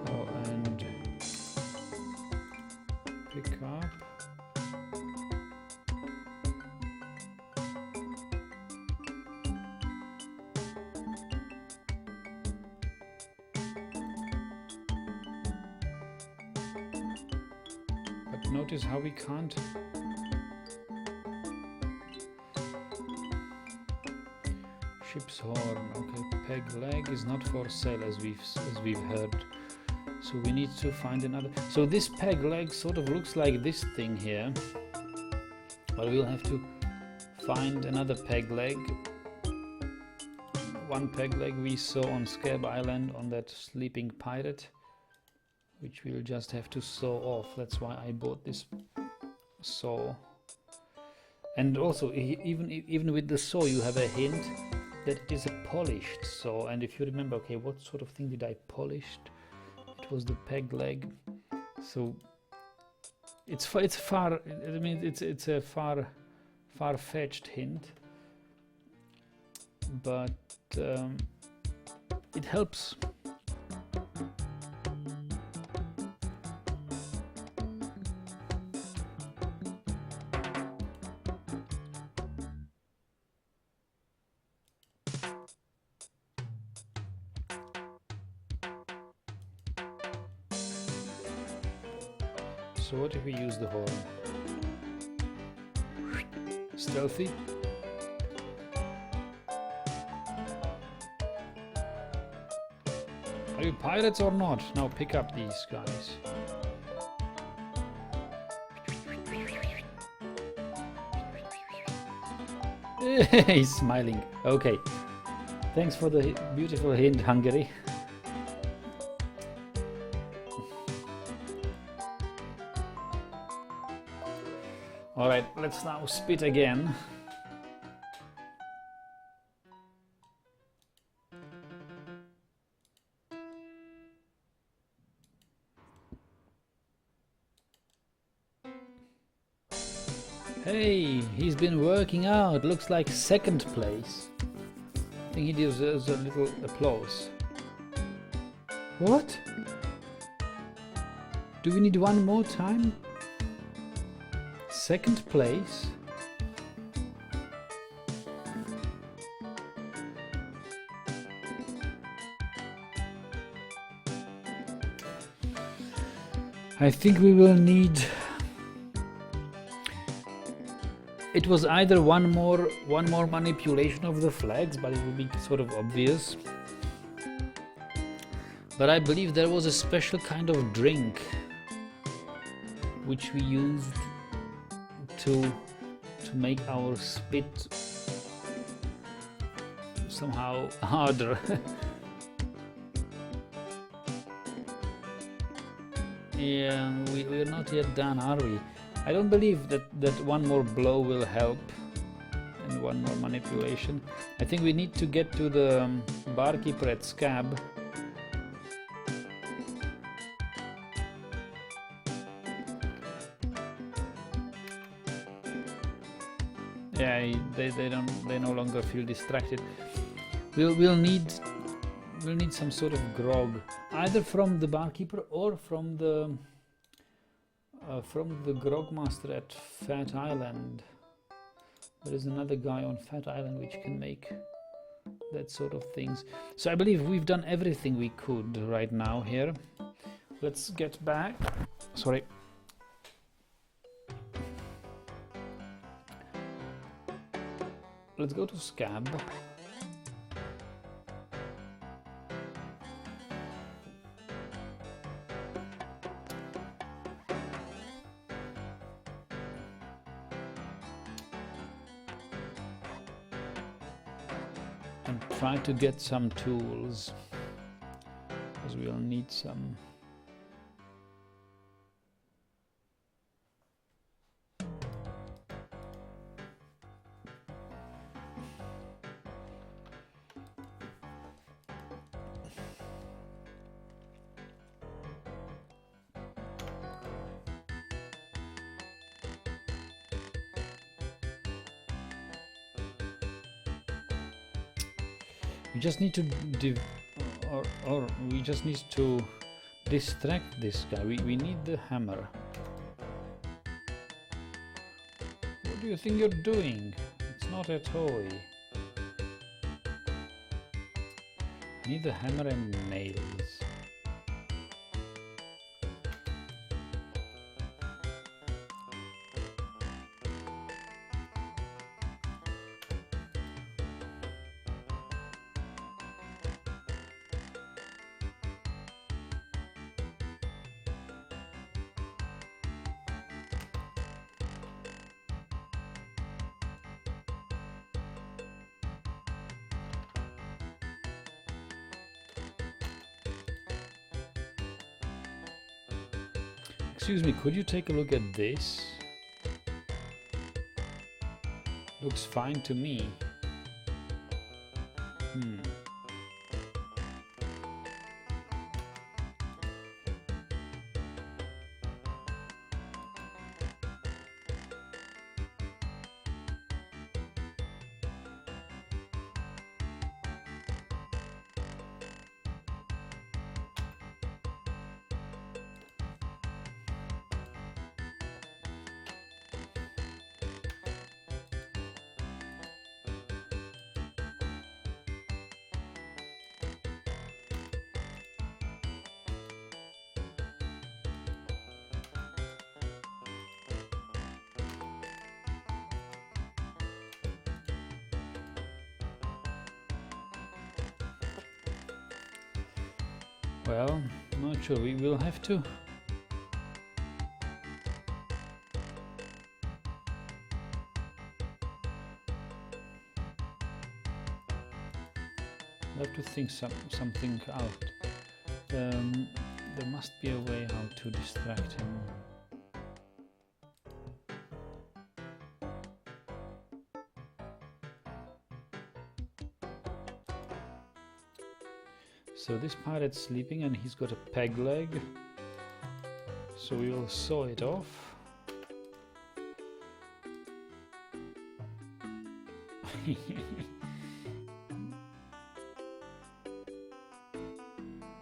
Speaker 1: Oh, and pick up. Notice how we can't ship's horn. Okay, peg leg is not for sale as we've heard. So we need to find another. So this peg leg sort of looks like this thing here. But we'll have to find another peg leg. One peg leg we saw on Scab Island on that sleeping pirate, which we'll just have to saw off. That's why I bought this saw. And also, even with the saw, you have a hint that it is a polished saw. And if you remember, okay, what sort of thing did I polish? It was the peg leg. So it's far. I mean, it's a far-fetched hint, but it helps. So what if we use the horn? Stealthy? Are you pirates or not? Now pick up these guys. He's smiling. Okay. Thanks for the beautiful hint, Hungary. Alright, let's now spit again. Hey, he's been working out. Looks like second place. I think he deserves a little applause. What? Do we need one more time? Second place? I think we will need... It was either one more manipulation of the flags, but it will be sort of obvious. But I believe there was a special kind of drink which we used to make our spit somehow harder. Yeah, we're not yet done, are we? I don't believe that one more blow will help and one more manipulation. I think we need to get to the barkeeper at Scab. Yeah, they no longer feel distracted. We'll need some sort of grog. either from the barkeeper or from the grog master at Phatt Island. There is another guy on Phatt Island which can make that sort of things. So I believe we've done everything we could right now here. Let's get back. Sorry. Let's go to Scab. And try to get some tools, because we'll need some. We just need to we just need to distract this guy. We need the hammer. What do you think you're doing? It's not a toy. I need the hammer and nails. Excuse me, could you take a look at this? Looks fine to me. Well, not sure. We will have to. Have to think something out. There must be a way how to distract him. So this pirate's sleeping and he's got a peg leg. So we will saw it off.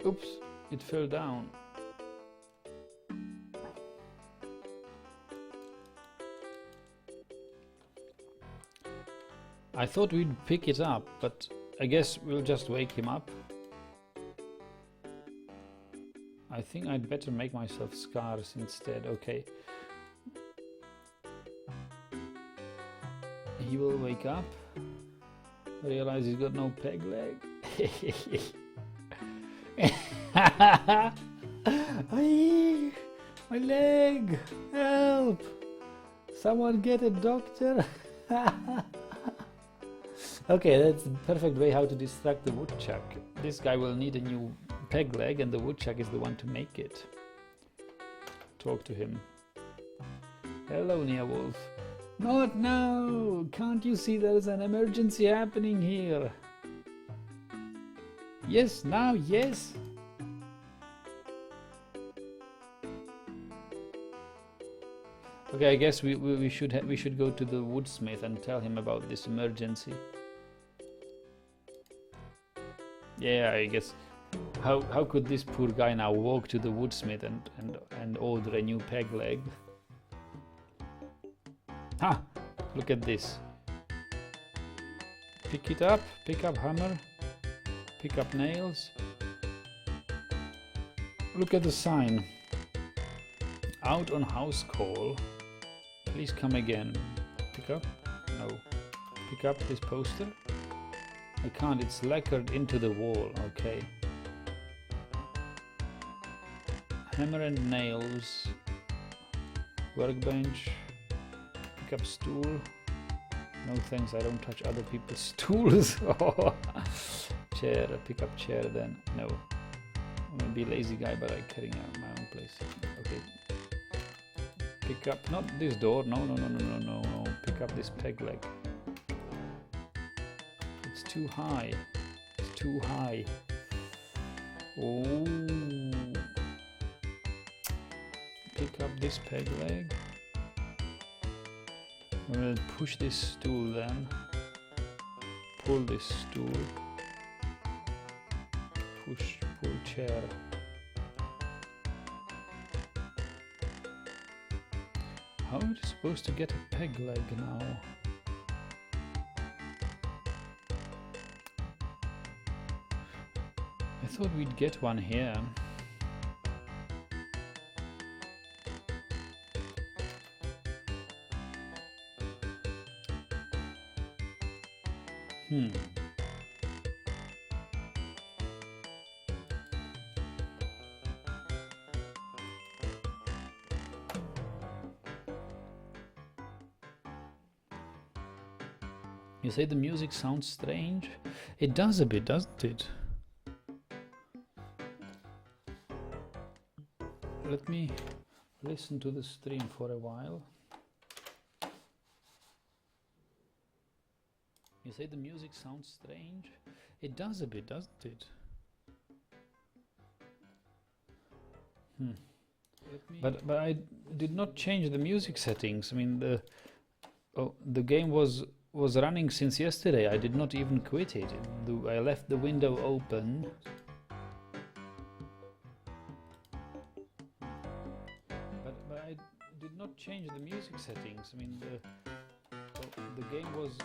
Speaker 1: Oops, it fell down. I thought we'd pick it up, but I guess we'll just wake him up. I think I'd better make myself scars instead. Okay. He will wake up, realize he's got no peg leg. My leg! Help! Someone get a doctor! Okay, that's the perfect way how to distract the woodchuck. This guy will need a new peg leg and the woodchuck is the one to make it. Talk to him. Hello, Neowolf. Not now! Can't you see there's an emergency happening here? Yes, now, yes! Okay, I guess we should go to the woodsmith and tell him about this emergency. Yeah, I guess How could this poor guy now walk to the woodsmith and order a new peg leg? Ha! Look at this. Pick it up, pick up hammer, pick up nails. Look at the sign. Out on house call. Please come again. Pick up? No. Pick up this poster? I can't, it's lacquered into the wall. Okay. Hammer and nails. Workbench. Pick up stool. No thanks, I don't touch other people's stools. Chair, pick up chair then. No. I'm gonna be a lazy guy, but I'm carrying out my own place. Okay. Pick up, not this door. No. Pick up this peg leg. It's too high. It's too high. Oh. Pick up this peg leg. I'm gonna push this stool then. Pull this stool. Push, pull chair. How are we supposed to get a peg leg now? I thought we'd get one here. You say the music sounds strange? It does a bit, doesn't it? Let me listen to the stream for a while. You say the music sounds strange? It does a bit, doesn't it? But I did not change the music settings. I mean, the game was running since yesterday. I did not even quit it. I left the window open. But I did not change the music settings. I mean, the game was.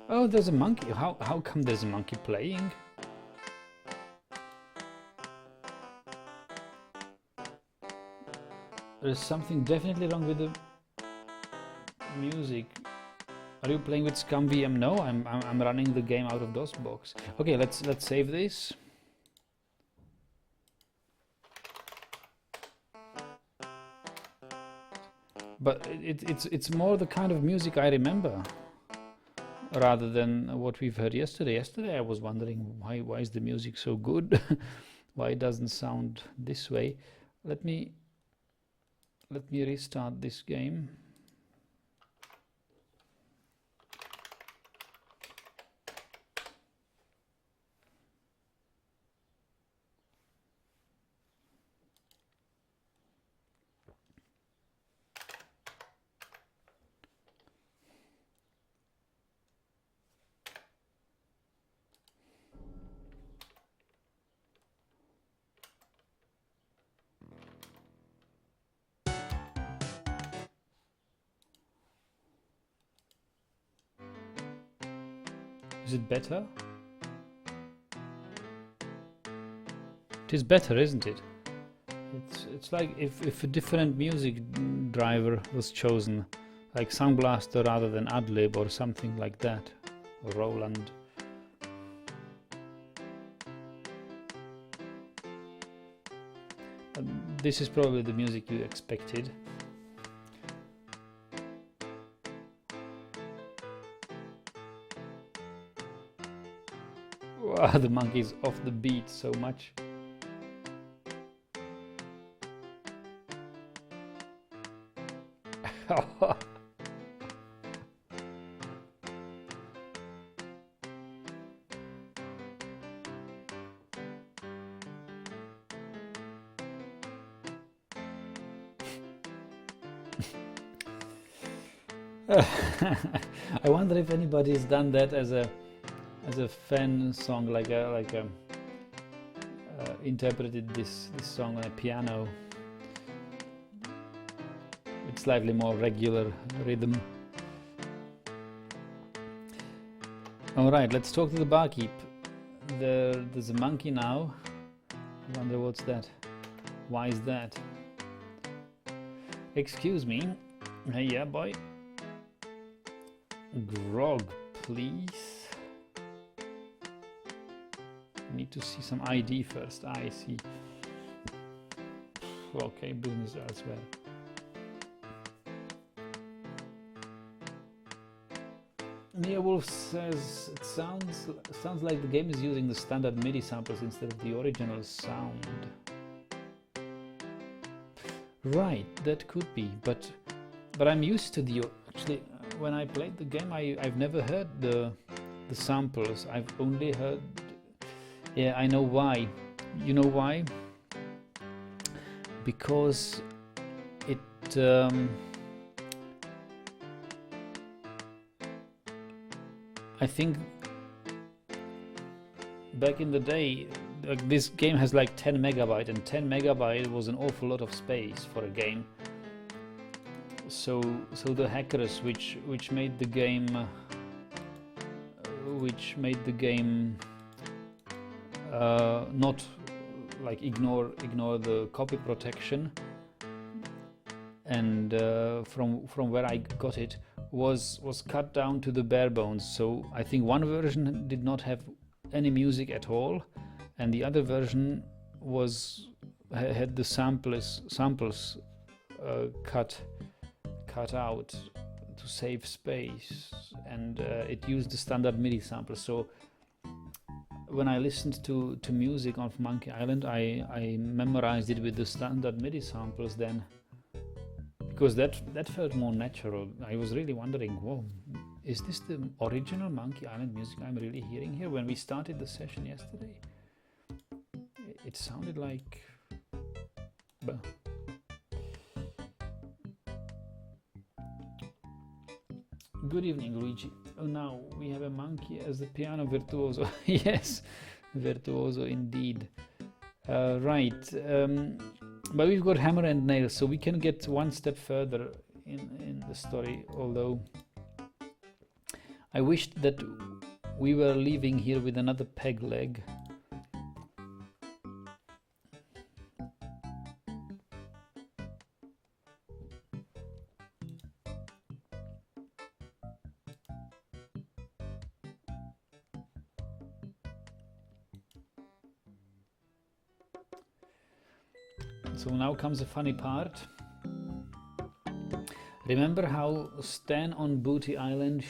Speaker 1: Oh, there's a monkey. How come there's a monkey playing? There's something definitely wrong with the music. Are you playing with Scam VM? No, I'm running the game out of DOSBox. Okay, let's save this. But it's more the kind of music I remember, rather than what we've heard yesterday. Yesterday I was wondering why is the music so good? Why it doesn't sound this way? Let me restart this game. Is it better? It is better, isn't it? It's like if a different music driver was chosen, like Sound Blaster rather than Adlib or something like that, or Roland. This is probably the music you expected. Wow, the monkey's off the beat so much. I wonder if anybody's done that as a fan song, like a interpreted this song on a piano with slightly more regular rhythm. Alright, let's talk to the barkeep. There's a monkey now. I wonder what's that. Why is that? Excuse me. Hey, yeah, boy. Grog, please. Need to see some ID first. I see. Okay, business elsewhere. Wolf says it sounds like the game is using the standard MIDI samples instead of the original sound. Right, that could be, but I'm used to the actually. When I played the game, I've never heard the samples. I've only heard. Yeah, I know why. You know why? Because it. I think back in the day, like, this game has like 10 megabyte, and 10 megabyte was an awful lot of space for a game. So the hackers which made the game not like ignore the copy protection, and from where I got it was cut down to the bare bones. So I think one version did not have any music at all, and the other version had the samples cut out to save space, and it used the standard MIDI samples. So when I listened to music on Monkey Island, I memorized it with the standard MIDI samples then, because that felt more natural. I was really wondering, whoa, is this the original Monkey Island music I'm really hearing here? When we started the session yesterday, it sounded like... Good evening, Luigi. Oh, now we have a monkey as the piano virtuoso. Yes, virtuoso indeed. Right, but we've got hammer and nails, so we can get one step further in the story, although I wished that we were leaving here with another peg leg. So now comes the funny part. Remember how Stan on Booty Island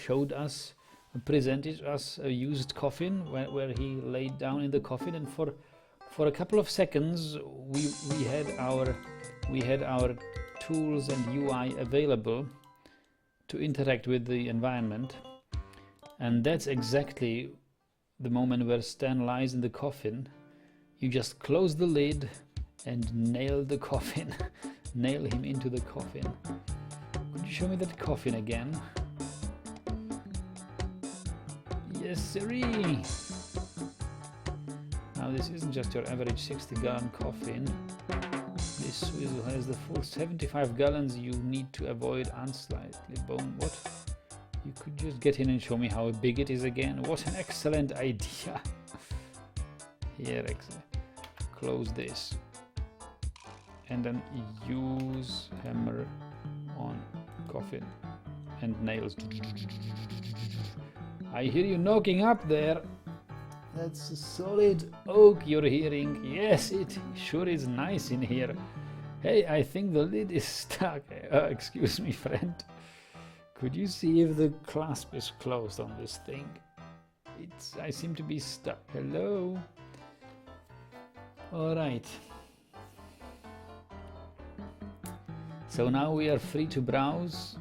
Speaker 1: presented us a used coffin where he laid down in the coffin, and for a couple of seconds we had our tools and UI available to interact with the environment, and that's exactly the moment where Stan lies in the coffin. You just close the lid and nail the coffin. Nail him into the coffin. Could you show me that coffin again? Yes, sirree! Now this isn't just your average 60-gallon coffin. This swizzle has the full 75 gallons you need to avoid unsightly bone. What? You could just get in and show me how big it is again. What an excellent idea! Here, close this. And then use hammer on coffin and nails. I hear you knocking up there. That's a solid oak you're hearing. Yes, it sure is nice in here. Hey, I think the lid is stuck. Excuse me, friend. Could you see if the clasp is closed on this thing? I seem to be stuck. Hello? All right. So now we are free to browse.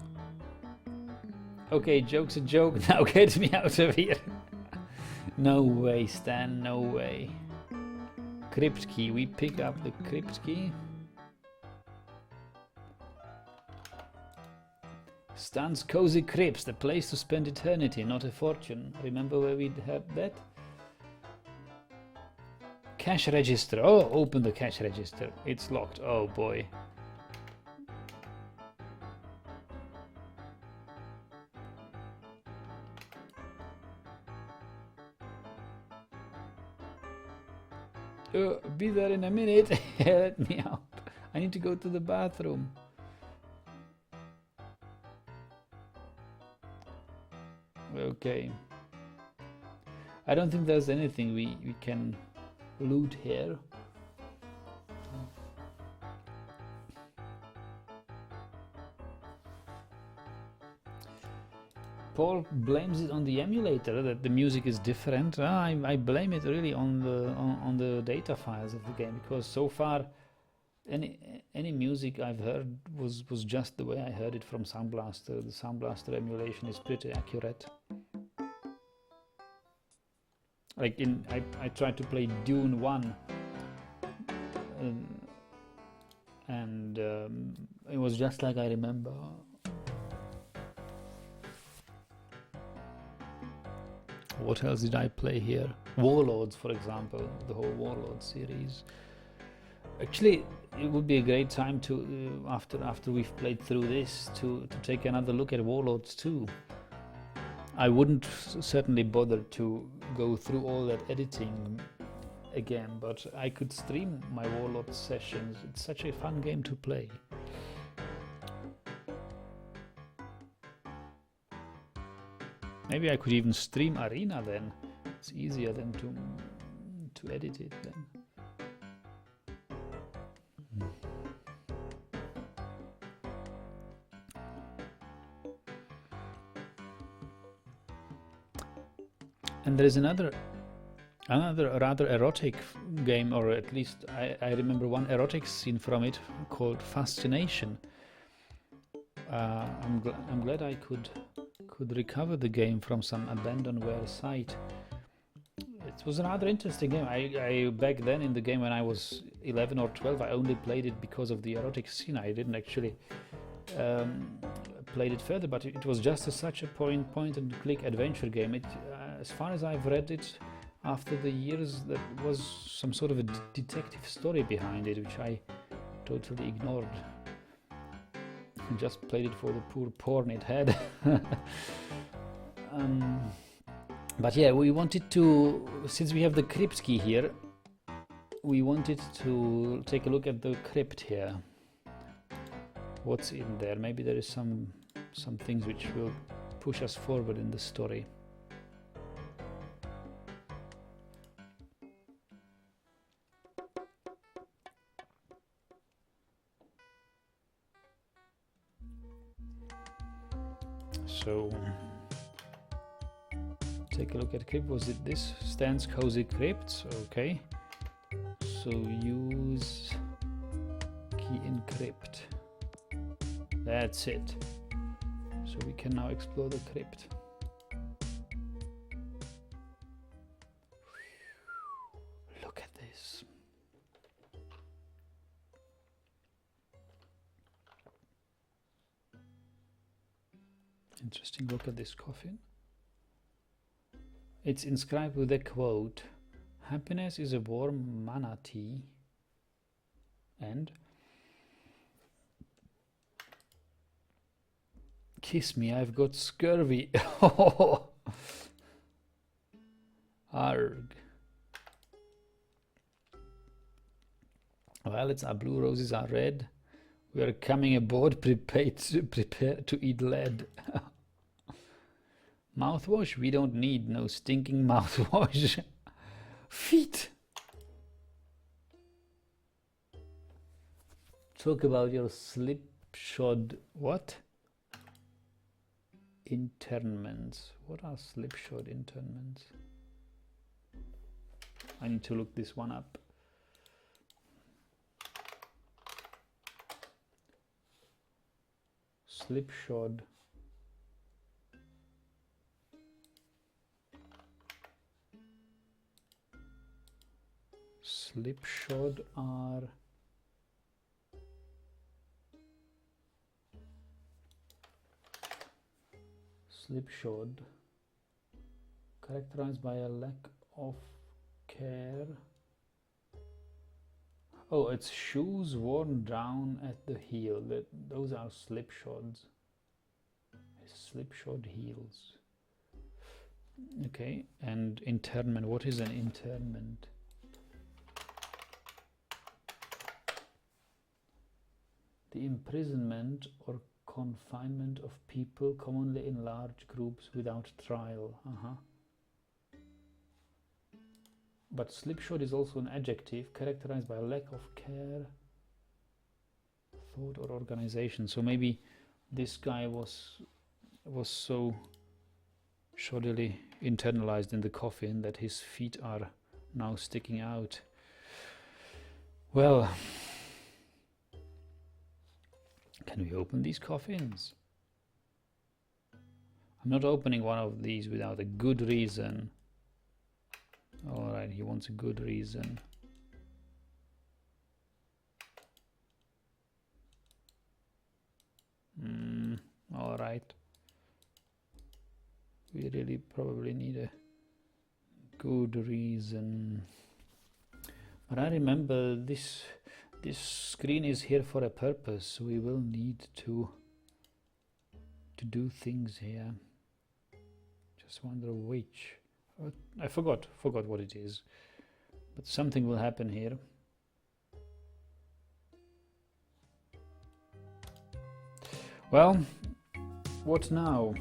Speaker 1: Okay, joke's a joke. Now get me out of here. No way, Stan, no way. Crypt key. We pick up the crypt key. Stan's Cozy Crypts, the place to spend eternity, not a fortune. Remember where we had that? Cash register. Oh, open the cash register. It's locked. Oh boy. Be there in a minute. Let me out. I need to go to the bathroom. Okay. I don't think there's anything we can loot here. Paul blames it on the emulator that the music is different. I blame it really on the data files of the game, because so far any music I've heard was just the way I heard it from Sound Blaster. The Sound Blaster emulation is pretty accurate. Like I tried to play Dune 1 and it was just like I remember. What else did I play here? Warlords, for example, the whole Warlords series. Actually, it would be a great time to, after we've played through this, to take another look at Warlords 2. I wouldn't certainly bother to go through all that editing again, but I could stream my Warlords sessions. It's such a fun game to play. Maybe I could even stream Arena then. It's easier than to edit it then. And there is another rather erotic game, or at least I remember one erotic scene from it called Fascination. I'm glad I could recover the game from some abandonware site. It was a rather interesting game. I back then in the game when I was 11 or 12, I only played it because of the erotic scene. I didn't actually played it further, but it was just such a point and click adventure game. It, as far as I've read it after the years, that was some sort of a detective story behind it, which I totally ignored. I just played it for the poor porn it had. But yeah, we wanted to, since we have the crypt key here, we wanted to take a look at the crypt here. What's in there? Maybe there is some things which will push us forward in the story. So take a look at crypt. Was it this? Stan's Cozy Crypts. Okay. So use key encrypt. That's it. So we can now explore the crypt. Look at this. Interesting. Look at this coffin. It's inscribed with a quote: "Happiness is a warm manatee," and "Kiss me, I've got scurvy." Arg. Well, it's our blue roses are red. We are coming aboard, prepare to eat lead. Mouthwash? We don't need no stinking mouthwash. Feet. Talk about your slipshod. What? Internments. What are slipshod internments? I need to look this one up. Slipshod. Slipshod are characterized by a lack of care Oh, it's shoes worn down at the heel. Those are slipshods. Slipshod heels. Okay, and internment. What is an internment? The imprisonment or confinement of people, commonly in large groups without trial. But slipshod is also an adjective characterized by a lack of care, thought, or organization. So maybe this guy was so shoddily internalized in the coffin that his feet are now sticking out. Well, can we open these coffins? I'm not opening one of these without a good reason. Alright, he wants a good reason. Alright. We really probably need a good reason. But I remember this screen is here for a purpose. We will need to do things here. Just wonder which. I forgot what it is. But something will happen here. Well, what now?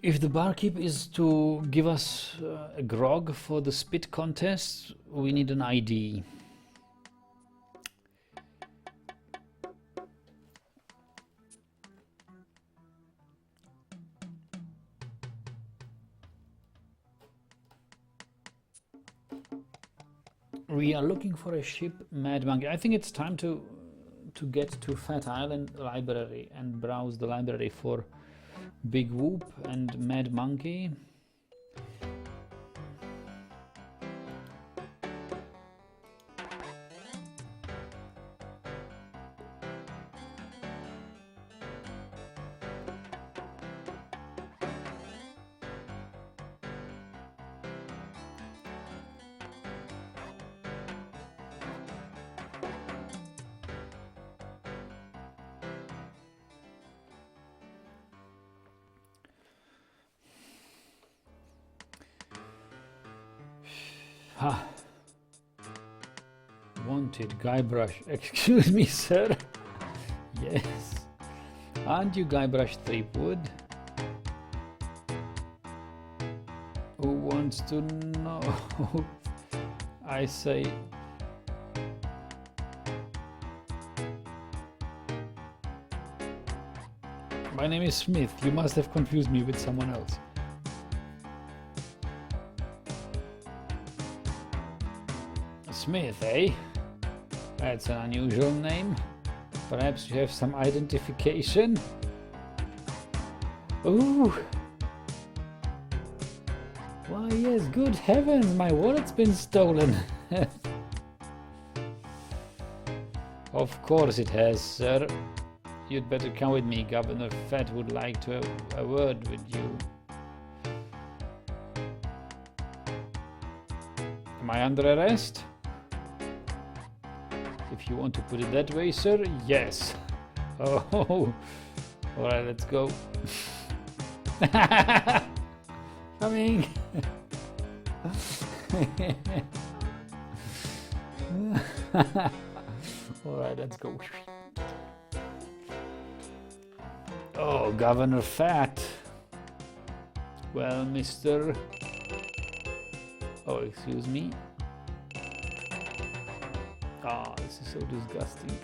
Speaker 1: If the barkeep is to give us a grog for the spit contest, we need an ID. We are looking for a ship, Mad Monkey. I think it's time to get to Phatt Island Library and browse the library for Big Whoop and Mad Monkey. Wanted Guybrush. Excuse me, sir. Yes. Aren't you Guybrush Threepwood? Who wants to know? I say. My name is Smith. You must have confused me with someone else. Smith, eh? That's an unusual name. Perhaps you have some identification? Ooh! Why yes, good heavens, my wallet's been stolen. Of course it has, sir. You'd better come with me. Governor Phatt would like to have a word with you. Am I under arrest? If you want to put it that way, sir, yes. Oh, alright, let's go. Coming. Alright, let's go. Oh, Governor Phatt. Well, Mr. Oh, excuse me. Ah, this is so disgusting.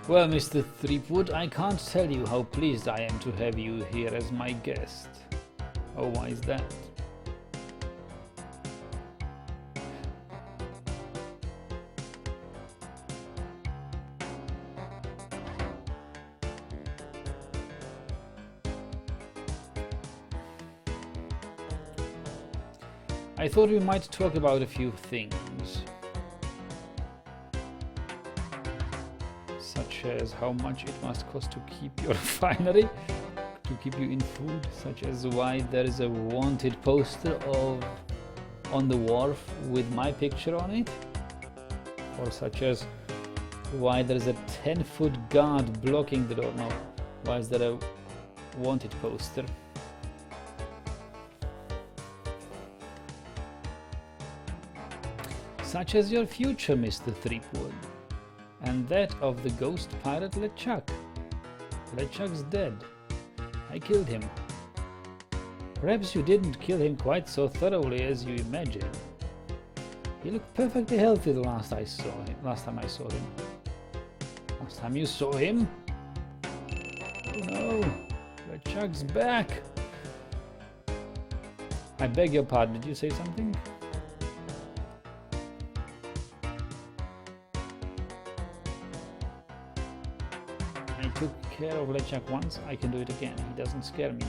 Speaker 1: Well, Mr. Threepwood, I can't tell you how pleased I am to have you here as my guest. Oh, why is that? I thought we might talk about a few things, such as how much it must cost to keep your refinery, to keep you in food, such as why there is a wanted poster of on the wharf with my picture on it, or such as why there is a 10-foot guard blocking the door. No, why is there a wanted poster? Such as your future, Mr. Threepwood, and that of the ghost pirate LeChuck. LeChuck's dead. I killed him. Perhaps you didn't kill him quite so thoroughly as you imagine. He looked perfectly healthy the last time I saw him. Last time you saw him? Oh no, LeChuck's back. I beg your pardon, did you say something? I took care of LeChuck once, I can do it again. He doesn't scare me,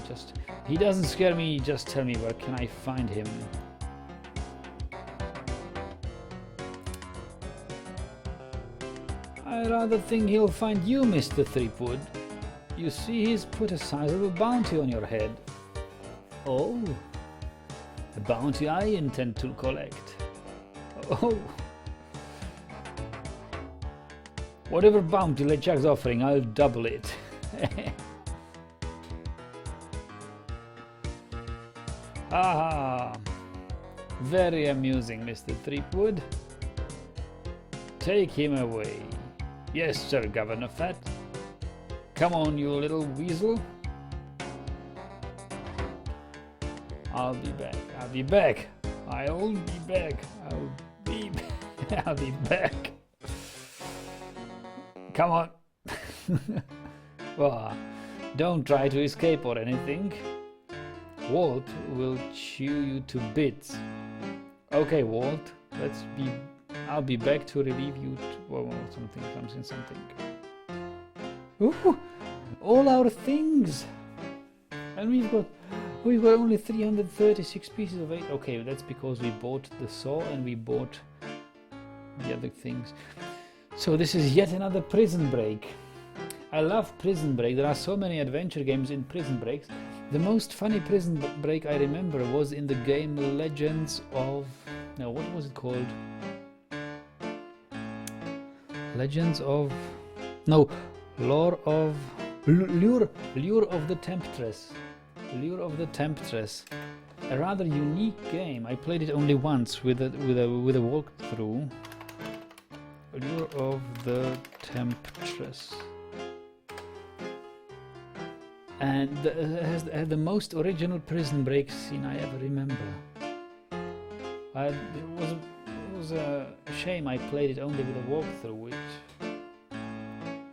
Speaker 1: just tell me where can I find him. I rather think he'll find you, Mr. Threepwood. You see, he's put a sizable bounty on your head. Oh, a bounty I intend to collect. Oh. Whatever bounty LeChuck's offering, I'll double it. Ah, very amusing, Mr. Threepwood. Take him away. Yes, sir, Governor Phatt. Come on, you little weasel. I'll be back. I'll be back. I'll be back. Come on. Well, don't try to escape or anything. Walt will chew you to bits. Okay, Walt, I'll be back to relieve you. Something. Ooh, all our things. And we've got only 336 pieces of 8. Okay, that's because we bought the saw and we bought the other things. So this is yet another Prison Break. I love Prison Break. There are so many adventure games in Prison Breaks. The most funny Prison Break I remember was in the game Legends of... No, what was it called? Legends of... No, Lure of the Temptress. Lure of the Temptress. A rather unique game. I played it only once with a walkthrough. Lure of the Temptress. And has the most original Prison Break scene I ever remember. It was a shame I played it only with a walkthrough, which I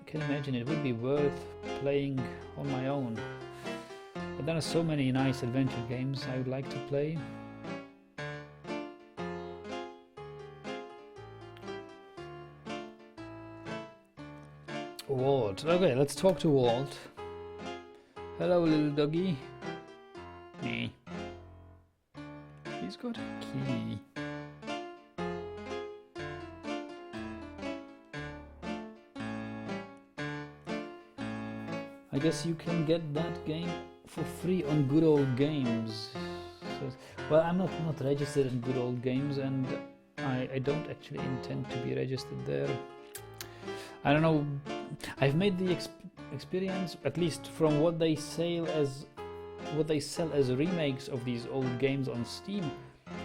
Speaker 1: can imagine it would be worth playing on my own. But there are so many nice adventure games I would like to play. Walt. Okay, let's talk to Walt. Hello, little doggy. Hey. He's got a key. I guess you can get that game for free on Good Old Games. So, well, I'm not registered in Good Old Games, and I don't actually intend to be registered there. I don't know. I've made the experience, at least from what they sell as remakes of these old games on Steam.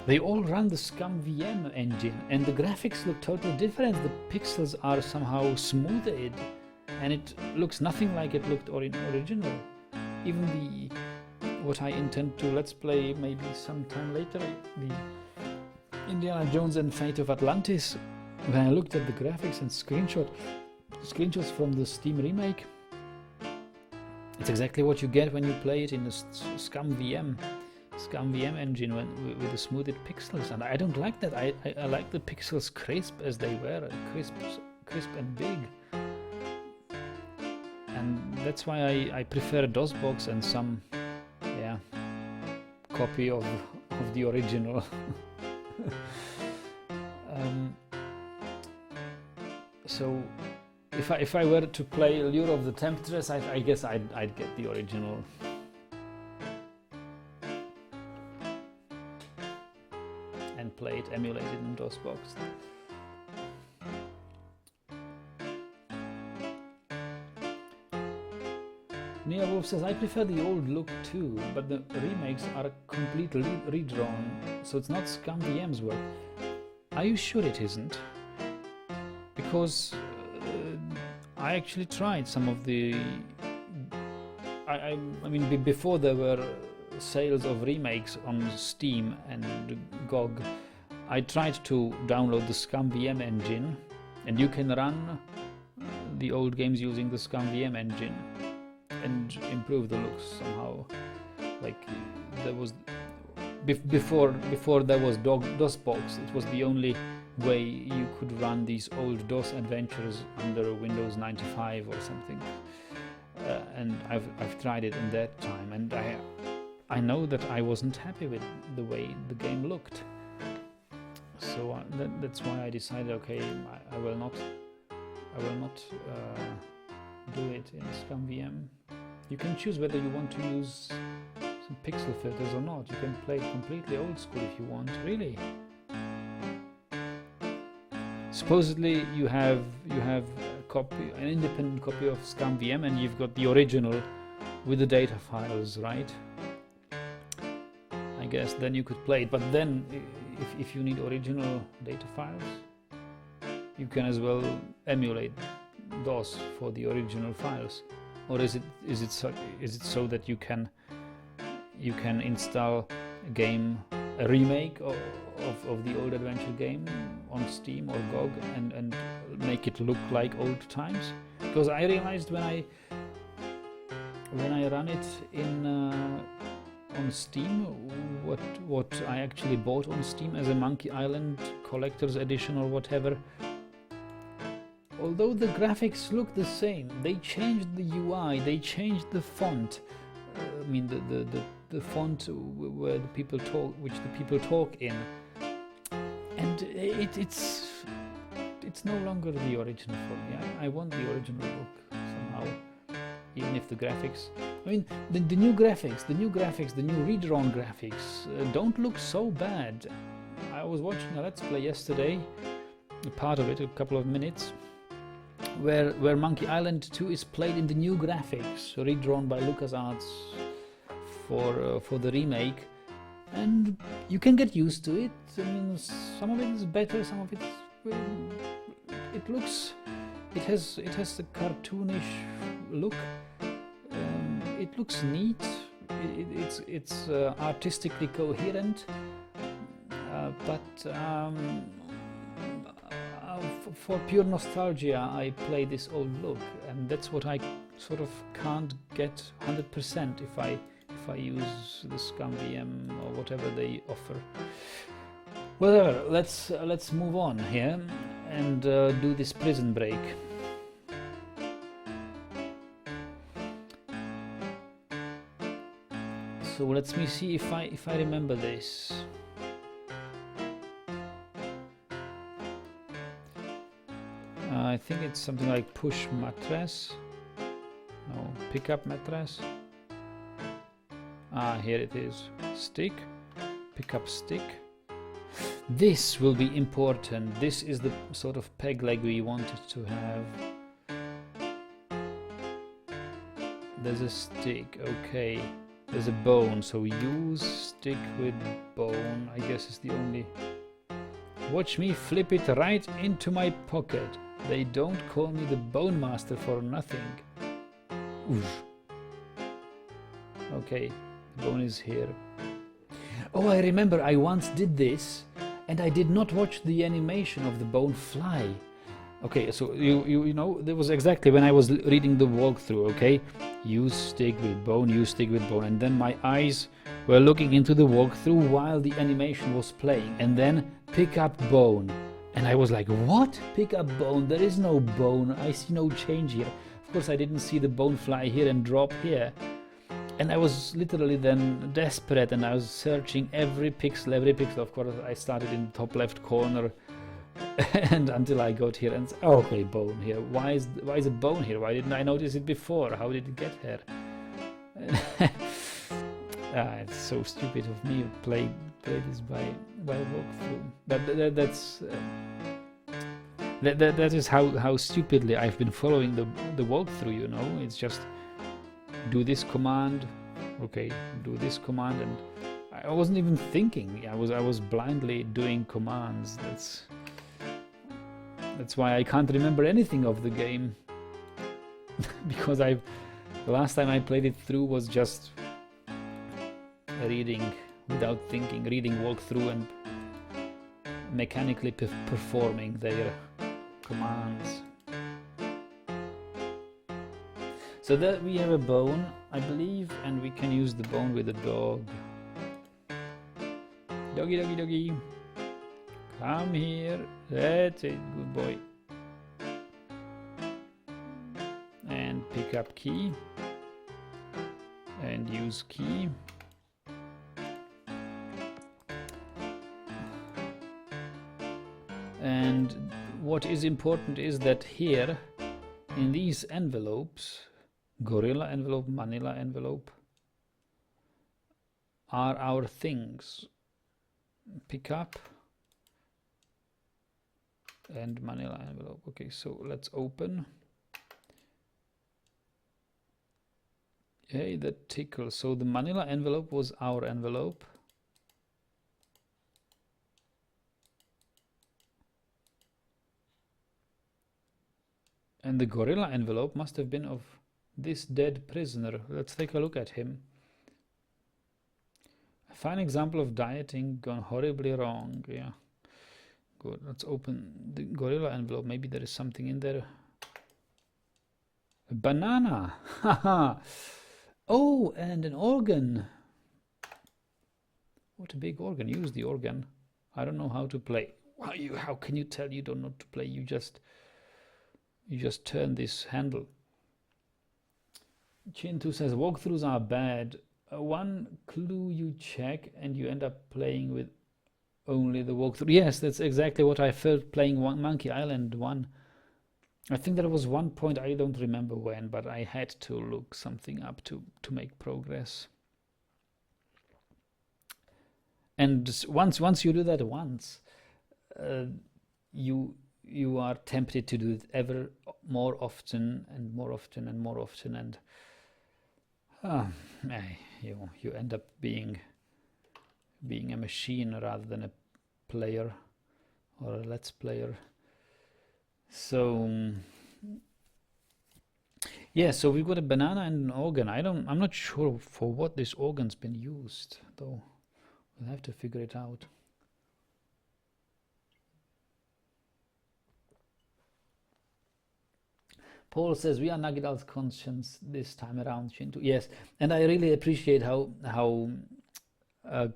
Speaker 1: They all run the Scum VM engine, and the graphics look totally different. The pixels are somehow smoothed, and it looks nothing like it looked original. Even what I intend to let's play maybe sometime later, the Indiana Jones and Fate of Atlantis. When I looked at the graphics and screenshots from the Steam remake, it's exactly what you get when you play it in the Scum VM engine with the smoothed pixels, and I don't like that. I like the pixels crisp as they were, crisp and big, and that's why I prefer DOSBox and some copy of the original. So if I were to play Lure of the Temptress, I guess I'd get the original. And play it emulated in DOSBox. Nia Wolf says, I prefer the old look too, but the remakes are completely redrawn, so it's not Scum VM's work. Are you sure it isn't? Because I actually tried some of the... I mean, before there were sales of remakes on Steam and GOG, I tried to download the Scum VM engine, and you can run the old games using the Scum VM engine and improve the looks somehow. Like there was before there was DOSBox, it was the only way you could run these old DOS adventures under Windows 95 or something. And I've tried it in that time, and I know that I wasn't happy with the way the game looked. So that's why I decided, okay, I will not do it in Scum VM. You can choose whether you want to use some pixel filters or not. You can play it completely old school if you want, really. Supposedly you have an independent copy of Scum VM, and you've got the original with the data files, right? I guess then you could play it, but then if you need original data files, you can as well emulate DOS for the original files. Or is it so that you can install a remake of the old adventure game on Steam or GOG and make it look like old times? Because I realized when I run it in on Steam, what I actually bought on Steam as a Monkey Island Collector's Edition or whatever, although the graphics look the same, they changed the UI, they changed the font. I mean the font where the people talk, which the people talk in, and it's no longer the original for me. I want the original look somehow, even if the graphics. I mean the new graphics, the new redrawn graphics don't look so bad. I was watching a Let's Play yesterday, a part of it, a couple of minutes, where Monkey Island 2 is played in the new graphics, redrawn by LucasArts for the remake, and you can get used to it. I mean, some of it is better, some of it has a cartoonish look. It looks neat. It's artistically coherent, but. For pure nostalgia, I play this old look, and that's what I sort of can't get 100% if I use the Scum VM or whatever they offer. Whatever. Let's move on here and do this prison break. So let me see if I remember this. I think it's something like push mattress. No, pick up mattress. Here it is. Stick. Pick up stick. This will be important. This is the sort of peg leg we wanted to have. There's a stick. Okay. There's a bone. So use stick with bone. I guess is the only. Watch me flip it right into my pocket. They don't call me the Bone Master for nothing. Oof. Okay, the bone is here. Oh, I remember I once did this, and I did not watch the animation of the bone fly. Okay, so you know, that was exactly when I was reading the walkthrough, okay? Use stick with bone, use stick with bone, and then my eyes were looking into the walkthrough while the animation was playing, and then pick up bone. And I was like, what? Pick up bone? There is no bone. I see no change here. Of course, I didn't see the bone fly here and drop here. And I was literally then desperate, and I was searching every pixel. Of course, I started in the top left corner and until I got here and oh, okay, bone here. Why is a bone here? Why didn't I notice it before? How did it get here? It's so stupid of me to play this by walkthrough. But that's that is how stupidly I've been following the walkthrough. You know, it's just do this command, okay, do this command, and I wasn't even thinking. I was blindly doing commands. That's why I can't remember anything of the game because the last time I played it through was just reading without thinking, reading walkthrough and mechanically performing their commands. So that we have a bone, I believe, and we can use the bone with the dog. Doggy, doggy, doggy. Come here. That's it, good boy. And pick up key. And use key. And what is important is that here, in these envelopes, gorilla envelope, manila envelope, are our things. Pick up and manila envelope. Okay, so let's open. Hey, that tickles. So the manila envelope was our envelope. And the gorilla envelope must have been of this dead prisoner. Let's take a look at him. A fine example of dieting gone horribly wrong. Yeah. Good. Let's open the gorilla envelope. Maybe there is something in there. A banana. Haha. Oh, and an organ. What a big organ. Use the organ. I don't know how to play. How can you tell you don't know how to play? You just turn this handle. Chintu says walkthroughs are bad. One clue you check and you end up playing with only the walkthrough. Yes, that's exactly what I felt playing Monkey Island 1. I think there was one point, I don't remember when, but I had to look something up to make progress. And once you do that once, you are tempted to do it ever more often and more often and more often, and you end up being a machine rather than a player or a let's player. So yeah, so we've got a banana and an organ. I'm not sure for what this organ's been used, though. We'll have to figure it out. Paul says we are Nagidal's conscience this time around, Chintu. Yes, and I really appreciate how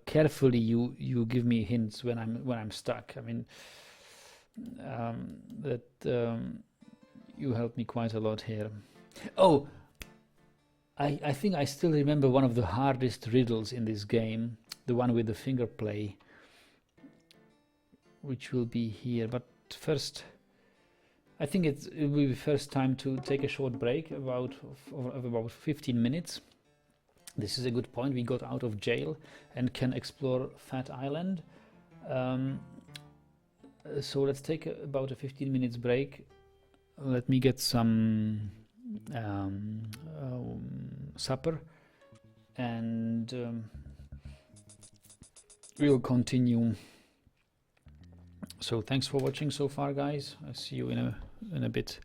Speaker 1: carefully you give me hints when I'm stuck. I mean, you help me quite a lot here. Oh, I think I still remember one of the hardest riddles in this game, the one with the finger play, which will be here. But first, I think it will be first time to take a short break of about 15 minutes. This is a good point. We got out of jail and can explore Phatt Island. So let's take about a 15 minutes break. Let me get some supper, and we'll continue. So thanks for watching so far, guys. I'll see you in a bit.